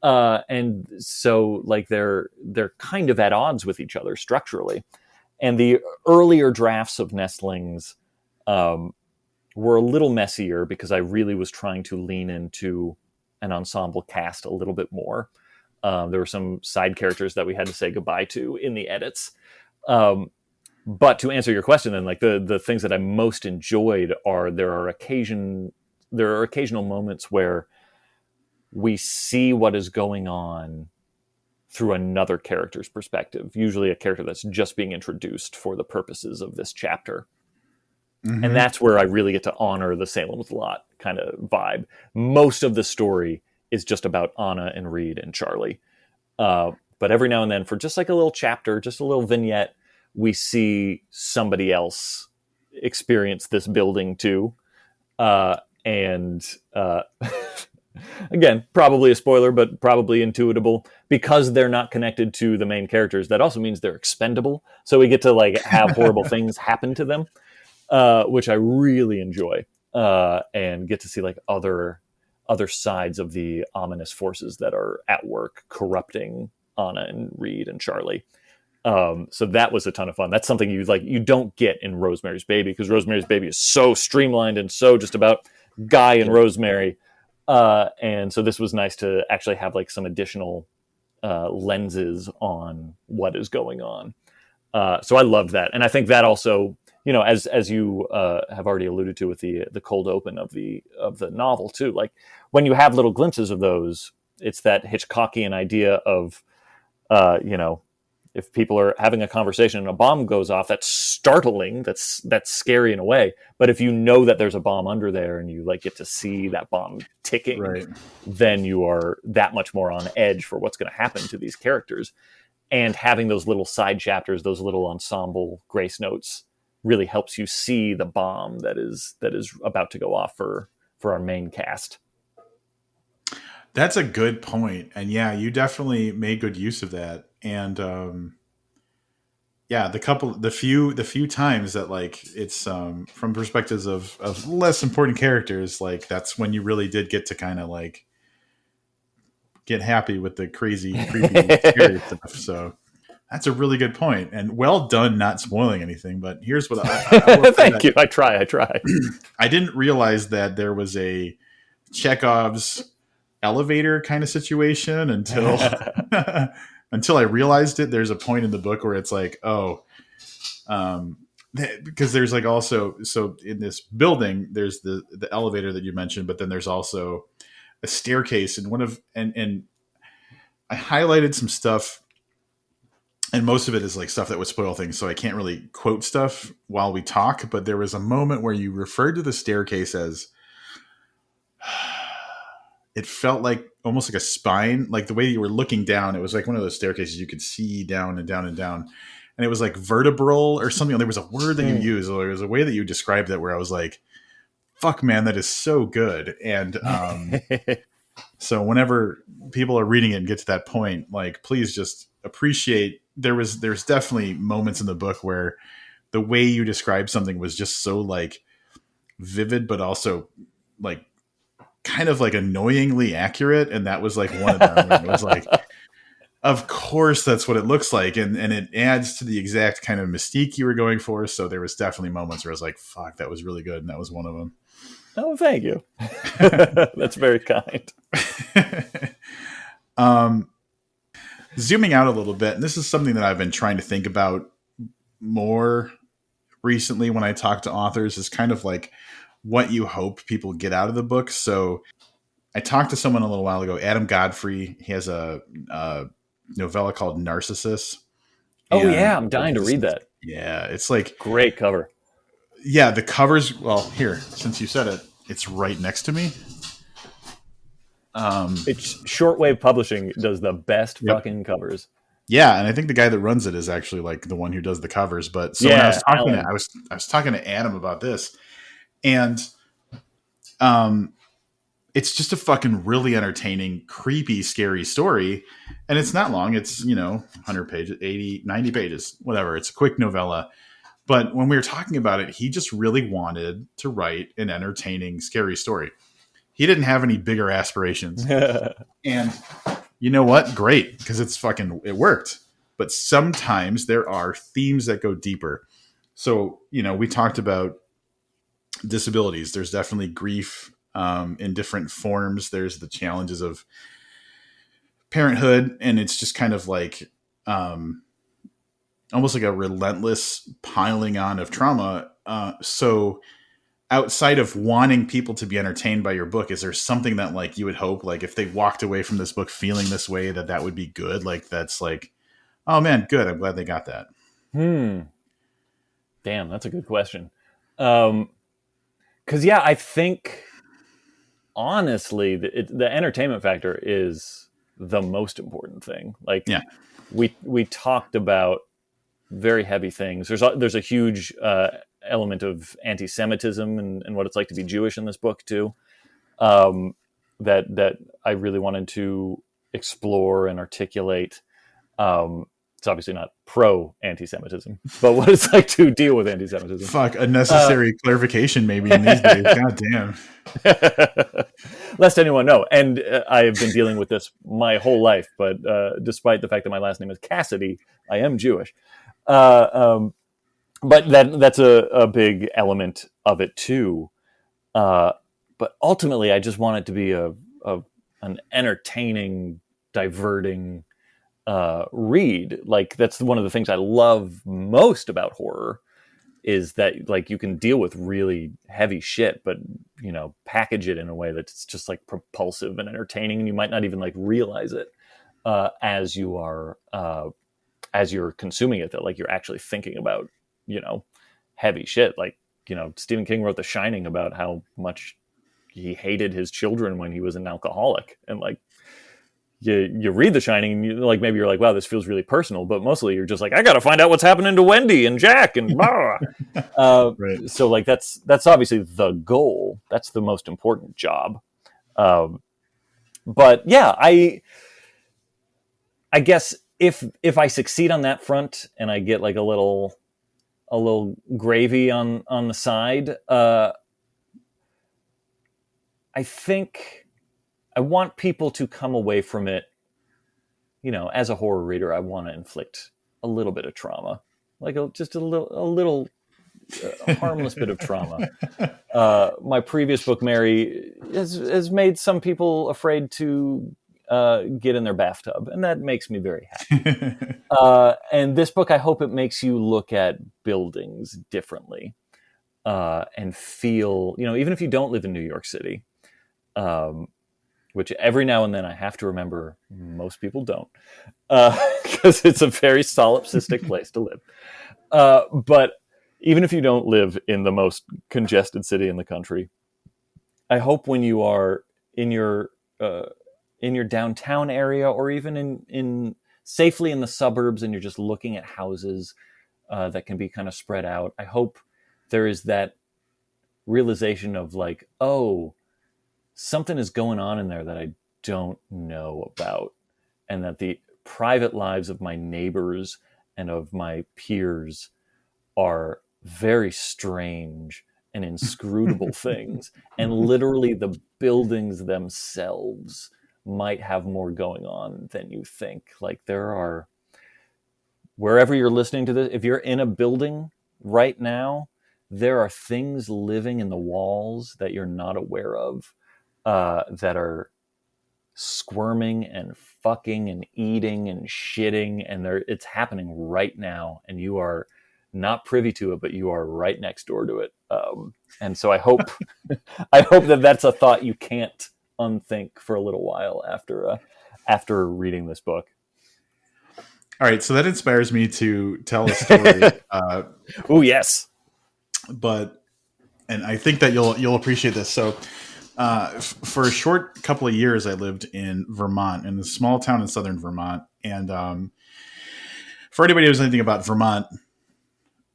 S1: And so like they're kind of at odds with each other structurally. And the earlier drafts of Nestlings were a little messier because I really was trying to lean into an ensemble cast a little bit more. There were some side characters that we had to say goodbye to in the edits. But to answer your question, then, like the things that I most enjoyed are there are occasional moments where we see what is going on through another character's perspective, usually a character that's just being introduced for the purposes of this chapter. Mm-hmm. And that's where I really get to honor the Salem's Lot kind of vibe. Most of the story is just about Anna and Reed and Charlie. But every now and then, for just like a little chapter, just a little vignette, we see somebody else experience this building too. Again, probably a spoiler, but probably intuitable. Because they're not connected to the main characters, that also means they're expendable. So we get to like have horrible things happen to them, which I really enjoy, and get to see like other sides of the ominous forces that are at work corrupting Anna and Reed and Charlie. So that was a ton of fun. That's something you don't get in Rosemary's Baby, because Rosemary's Baby is so streamlined and so just about Guy and Rosemary. And so this was nice to actually have like some additional lenses on what is going on. So I loved that. And I think that also, as you have already alluded to with the cold open of the novel too, like when you have little glimpses of those, it's that Hitchcockian idea of, if people are having a conversation and a bomb goes off, that's startling. That's scary in a way. But if you know that there's a bomb under there and you like get to see that bomb ticking, right, then you are that much more on edge for what's going to happen to these characters. And having those little side chapters, those little ensemble grace notes, really helps you see the bomb that is about to go off for our main cast.
S2: That's a good point. And yeah, you definitely made good use of that. And the few times that like it's from perspectives of less important characters, like that's when you really did get to kind of like get happy with the crazy, creepy, scary stuff. So that's a really good point, and well done not spoiling anything. But here's what I
S1: thank you. I try.
S2: I didn't realize that there was a Chekhov's elevator kind of situation until until I realized it. There's a point in the book where it's like, because there's like also, so in this building, there's the elevator that you mentioned, but then there's also a staircase, and I highlighted some stuff, and most of it is like stuff that would spoil things, so I can't really quote stuff while we talk, but there was a moment where you referred to the staircase as it felt like almost like a spine, like the way you were looking down. It was like one of those staircases you could see down and down and down. And it was like vertebral or something. There was a word that you used, or there was a way that you described it where I was like, fuck, man, that is so good. And so whenever people are reading it and get to that point, like, please just appreciate there's definitely moments in the book where the way you describe something was just so like vivid, but also like kind of like annoyingly accurate. And that was like one of them. It was like, of course that's what it looks like. And it adds to the exact kind of mystique you were going for. So there was definitely moments where I was like, fuck, that was really good. And that was one of them.
S1: Oh, thank you. That's very kind.
S2: Zooming out a little bit, and this is something that I've been trying to think about more recently when I talk to authors, is kind of like what you hope people get out of the book. So I talked to someone a little while ago, Adam Godfrey. He has a novella called Narcissus.
S1: Oh yeah, I'm dying to read that.
S2: Yeah, it's like
S1: great cover.
S2: Yeah, the covers. Well, here, since you said it, it's right next to me.
S1: It's Shortwave Publishing does the best fucking covers.
S2: Yeah, and I think the guy that runs it is actually like the one who does the covers. But so when I
S1: Yeah,
S2: was talking to
S1: Alan.
S2: I was talking to Adam about this, and um it's just a fucking really entertaining, creepy, scary story. And it's not long. It's, 100 pages, 80, 90 pages, whatever. It's a quick novella. But when we were talking about it, he just really wanted to write an entertaining, scary story. He didn't have any bigger aspirations. And you know what? Great, because it worked. But sometimes there are themes that go deeper. So, we talked about disabilities. There's definitely grief in different forms. There's the challenges of parenthood, and it's just kind of like almost like a relentless piling on of trauma. So outside of wanting people to be entertained by your book, is there something that like you would hope, like if they walked away from this book feeling this way, that would be good? Like that's like, oh man, good. I'm glad they got that.
S1: Damn, that's a good question. Because yeah, I think honestly, the entertainment factor is the most important thing. Like,
S2: Yeah.
S1: we talked about very heavy things. There's a huge element of anti-Semitism and what it's like to be Jewish in this book too. That I really wanted to explore and articulate. It's obviously not pro anti-Semitism, but what it's like to deal with anti-Semitism.
S2: Fuck, a necessary clarification maybe in these days. God damn.
S1: Lest anyone know. And I have been dealing with this my whole life, but despite the fact that my last name is Cassidy, I am Jewish. But that's a big element of it too. But ultimately, I just want it to be an entertaining, diverting read. Like that's one of the things I love most about horror is that like you can deal with really heavy shit, but package it in a way that's just like propulsive and entertaining, and you might not even like realize it as you're consuming it, that like you're actually thinking about heavy shit. Like Stephen King wrote The Shining about how much he hated his children when he was an alcoholic, and like you read The Shining and maybe you're like, wow, this feels really personal, but mostly you're just like, I gotta find out what's happening to Wendy and Jack and blah.
S2: Right.
S1: So like that's obviously the goal. That's the most important job. But yeah, I guess if I succeed on that front and I get like a little gravy on the side, I think I want people to come away from it, as a horror reader, I want to inflict a little bit of trauma, like just a little harmless bit of trauma. My previous book, Mary, has made some people afraid to get in their bathtub, and that makes me very happy. And this book, I hope it makes you look at buildings differently and feel, even if you don't live in New York City, which every now and then I have to remember most people don't, because it's a very solipsistic place to live. But even if you don't live in the most congested city in the country, I hope when you are in your downtown area, or even in safely in the suburbs, and you're just looking at houses that can be kind of spread out, I hope there is that realization of like, oh, something is going on in there that I don't know about, and that the private lives of my neighbors and of my peers are very strange and inscrutable things, and literally the buildings themselves might have more going on than you think. Like there are, wherever you're listening to this, if you're in a building right now, there are things living in the walls that you're not aware of, that are squirming and fucking and eating and shitting, and it's happening right now, and you are not privy to it, but you are right next door to it. And so I hope that's a thought you can't unthink for a little while after reading this book.
S2: All right, so that inspires me to tell a story.
S1: Oh yes,
S2: and I think that you'll appreciate this. So, for a short couple of years, I lived in Vermont, in a small town in southern Vermont, and for anybody who's anything about Vermont,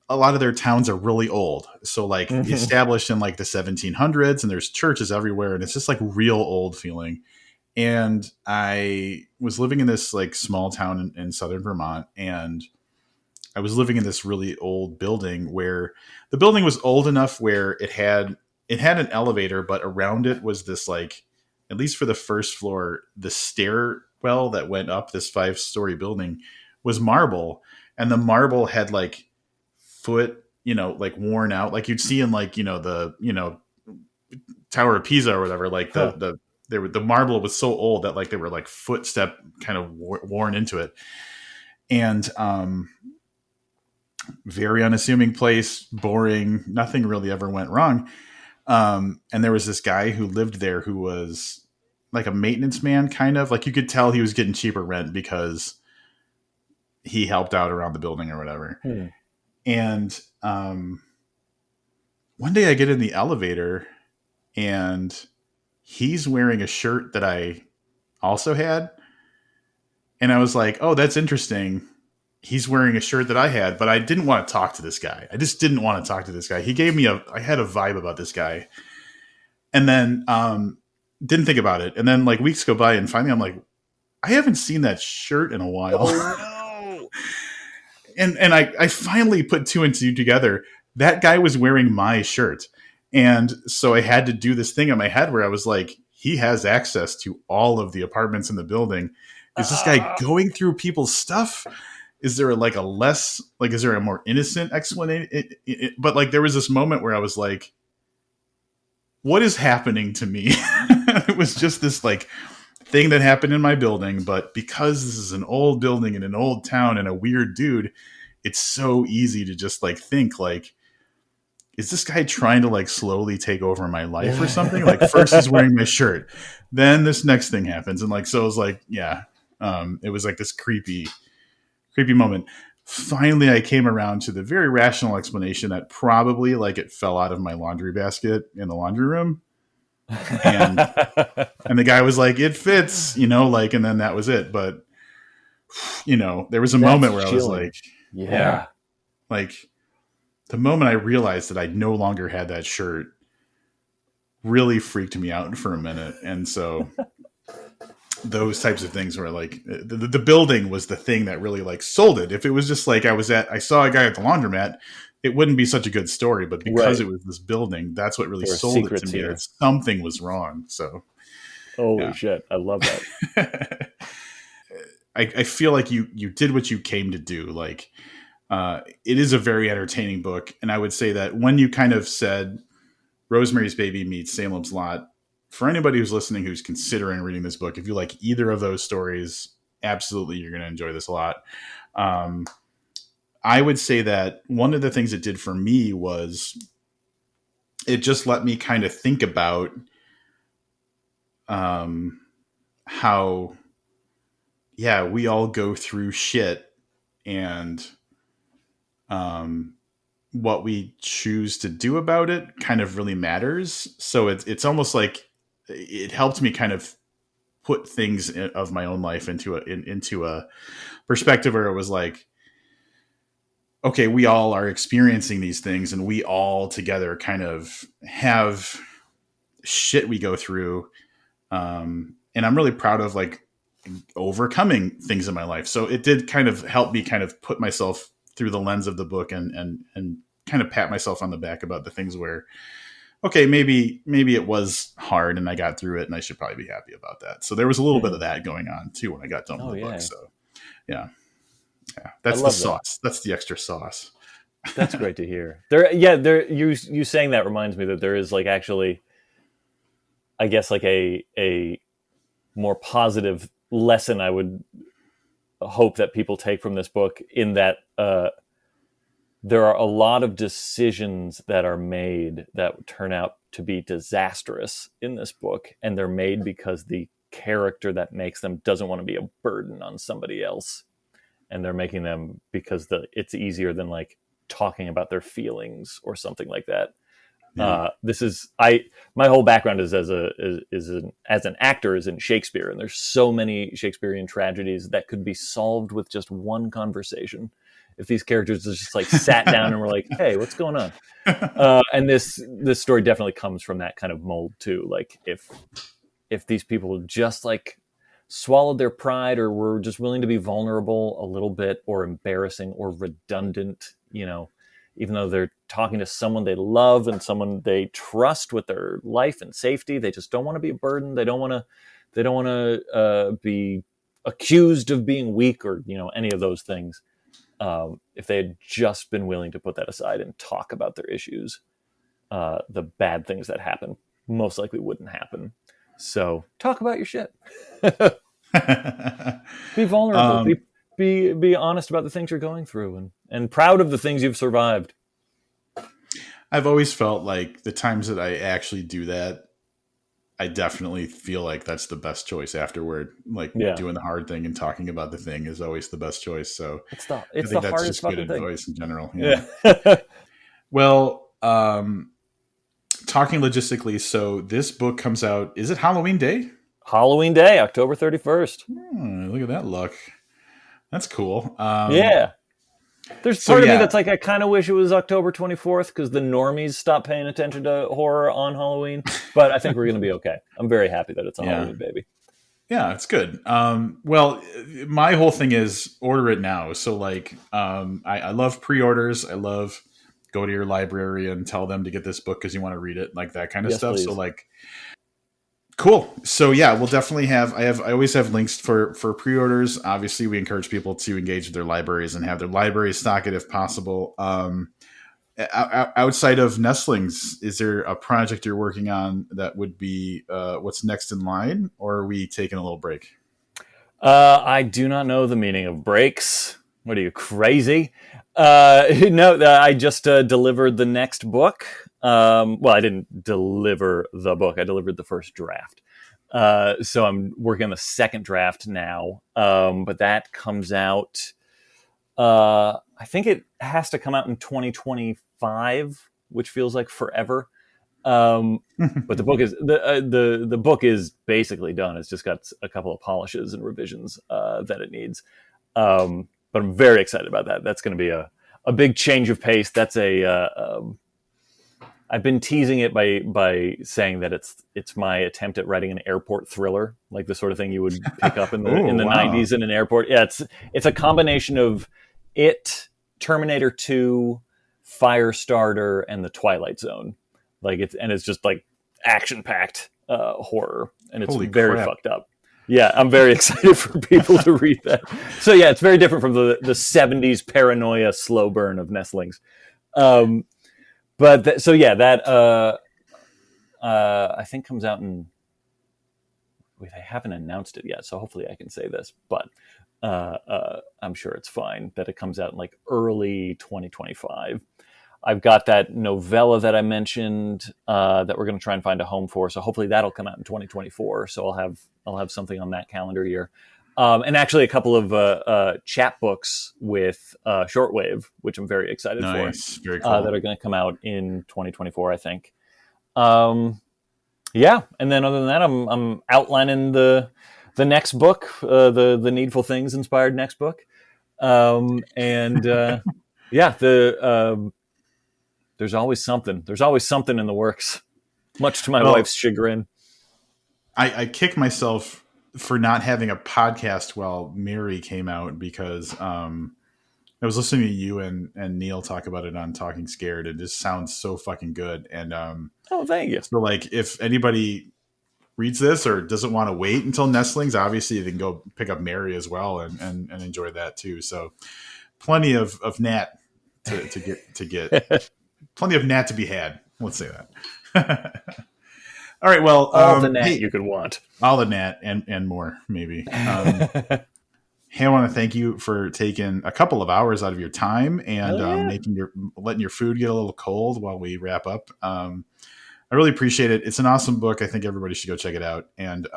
S2: a lot of their towns are really old. So like established in like the 1700s, and there's churches everywhere, and it's just like real old feeling. And I was living in this like small town in southern Vermont, and I was living in this really old building where the building was old enough where it had an elevator, but around it was this like, at least for the first floor, the stairwell that went up this 5-story building was marble, and the marble had like foot, like worn out, like you'd see in like the Tower of Pisa or whatever. Like the marble was so old that like there were like footstep kind of worn into it, and very unassuming place, boring, nothing really ever went wrong. And there was this guy who lived there who was like a maintenance man, kind of like you could tell he was getting cheaper rent because he helped out around the building or whatever. And one day I get in the elevator and he's wearing a shirt that I also had. And I was like, oh, that's interesting. He's wearing a shirt that I had, but I didn't want to talk to this guy. I just didn't want to talk to this guy. He gave me I had a vibe about this guy. And then didn't think about it. And then like weeks go by and finally I'm like, I haven't seen that shirt in a while.
S1: Oh, no.
S2: and I finally put two and two together. That guy was wearing my shirt. And so I had to do this thing in my head where I was like, he has access to all of the apartments in the building. Is this guy going through people's stuff? Is there is there a more innocent explanation? But like, there was this moment where I was like, what is happening to me? It was just this like thing that happened in my building. But because this is an old building in an old town and a weird dude, it's so easy to just like think like, is this guy trying to like slowly take over my life or something? Like first he's wearing my shirt, then this next thing happens. And like, so it was like, yeah, it was like this creepy moment. Finally, I came around to the very rational explanation that probably like it fell out of my laundry basket in the laundry room. And the guy was like, it fits, like, and then that was it. But there was a moment where
S1: chilling.
S2: I was like, yeah, like the moment I realized that I no longer had that shirt really freaked me out for a minute. And so those types of things were like the building was the thing that really like sold it. If it was just like I saw a guy at the laundromat, it wouldn't be such a good story. But because it was this building, that's what really sold it to me. That something was wrong. So
S1: holy shit, I love that.
S2: I feel like you did what you came to do. Like it is a very entertaining book, and I would say that when you kind of said Rosemary's Baby meets Salem's Lot, for anybody who's listening who's considering reading this book, if you like either of those stories, absolutely you're going to enjoy this a lot. I would say that one of the things it did for me was it just let me kind of think about how, we all go through shit, and what we choose to do about it kind of really matters. So it's almost like it helped me kind of put things of my own life into a perspective where it was like, okay, we all are experiencing these things, and we all together kind of have shit we go through. And I'm really proud of like overcoming things in my life. So it did kind of help me kind of put myself through the lens of the book and kind of pat myself on the back about the things where, okay, maybe it was hard and I got through it, and I should probably be happy about that. So there was a little bit of that going on too when I got done with the book. So yeah, that's the sauce. That's the extra sauce.
S1: That's great to hear. You saying that reminds me that there is like actually, I guess like a more positive lesson I would hope that people take from this book, in that there are a lot of decisions that are made that turn out to be disastrous in this book, and they're made because the character that makes them doesn't want to be a burden on somebody else, and they're making them because it's easier than like talking about their feelings or something like that.
S2: Yeah.
S1: This is my whole background is as an actor is in Shakespeare, and there's so many Shakespearean tragedies that could be solved with just one conversation. If these characters just like sat down and were like, "Hey, what's going on?" And this story definitely comes from that kind of mold too. Like if these people just like swallowed their pride or were just willing to be vulnerable a little bit or embarrassing or redundant, even though they're talking to someone they love and someone they trust with their life and safety, they just don't want to be a burden. They don't want to be accused of being weak or any of those things. If they had just been willing to put that aside and talk about their issues, the bad things that happen most likely wouldn't happen. So talk about your shit. Be vulnerable. Be honest about the things you're going through and proud of the things you've survived.
S2: I've always felt like the times that I actually do that, I definitely feel like that's the best choice afterward. Like doing the hard thing and talking about the thing is always the best choice. So
S1: it's
S2: I think
S1: the
S2: that's
S1: hardest
S2: just good
S1: fucking thing.
S2: advice in general. Yeah. Well, talking logistically, so this book comes out, is it Halloween Day?
S1: Halloween Day, October 31st.
S2: Look at that luck. That's cool.
S1: Yeah. There's part of me that's like, I kind of wish it was October 24th because the normies stopped paying attention to horror on Halloween. But I think we're going to be okay. I'm very happy that it's a Halloween baby.
S2: Yeah, it's good. Well, my whole thing is order it now. So like, I love pre-orders. I love go to your library and tell them to get this book because you want to read it, like that kind of stuff. Please. So like, cool. So yeah, we'll definitely I always have links for pre-orders. Obviously, we encourage people to engage with their libraries and have their libraries stock it if possible. Outside of Nestlings, is there a project you're working on that would be what's next in line, or are we taking a little break?
S1: I do not know the meaning of breaks. What are you, crazy? No, I just delivered the next book. Well, I didn't deliver the book. I delivered the first draft. So I'm working on the second draft now. But that comes out, I think it has to come out in 2025, which feels like forever. But the book is the book is basically done. It's just got a couple of polishes and revisions that it needs. But I'm very excited about that. That's going to be a big change of pace. That's I've been teasing it by saying that it's my attempt at writing an airport thriller, like the sort of thing you would pick up in the 90s in an airport. Yeah, it's a combination of It, Terminator 2, Firestarter, and The Twilight Zone. Like it's just like action packed horror, and it's very fucked up. Yeah, I'm very excited for people to read that. So yeah, it's very different from the 70s paranoia slow burn of Nestlings. But that I think comes out in. Wait, I haven't announced it yet, so hopefully I can say this. But I'm sure it's fine that it comes out in like early 2025. I've got that novella that I mentioned that we're going to try and find a home for. So hopefully that'll come out in 2024. So I'll have something on that calendar year. And actually a couple of chapbooks with Shortwave, which I'm very excited for.
S2: Very cool.
S1: That are going to come out in 2024, I think. Yeah. And then other than that, I'm outlining the next book, the Needful Things inspired next book. There's always something. There's always something in the works, much to my wife's chagrin.
S2: I kick myself for not having a podcast while Mary came out because I was listening to you and Neil talk about it on Talking Scared. It just sounds so fucking good. And
S1: thank you.
S2: So like if anybody reads this or doesn't want to wait until Nestlings, obviously they can go pick up Mary as well and enjoy that too. So plenty of Nat to get. Plenty of Nat to be had. Let's say that. All right. Well,
S1: all the Nat you could want.
S2: All the Nat and more, maybe. Hey, I want to thank you for taking a couple of hours out of your time and letting your food get a little cold while we wrap up. I really appreciate it. It's an awesome book. I think everybody should go check it out. And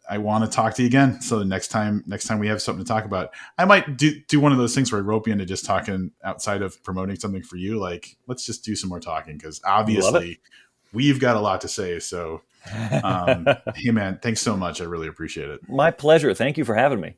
S2: I want to talk to you again. So the next time we have something to talk about, I might do one of those things where I rope you into just talking outside of promoting something for you. Like, let's just do some more talking, because
S1: Love it.
S2: obviously we've got a lot to say. So, hey man, thanks so much. I really appreciate it.
S1: My pleasure. Thank you for having me.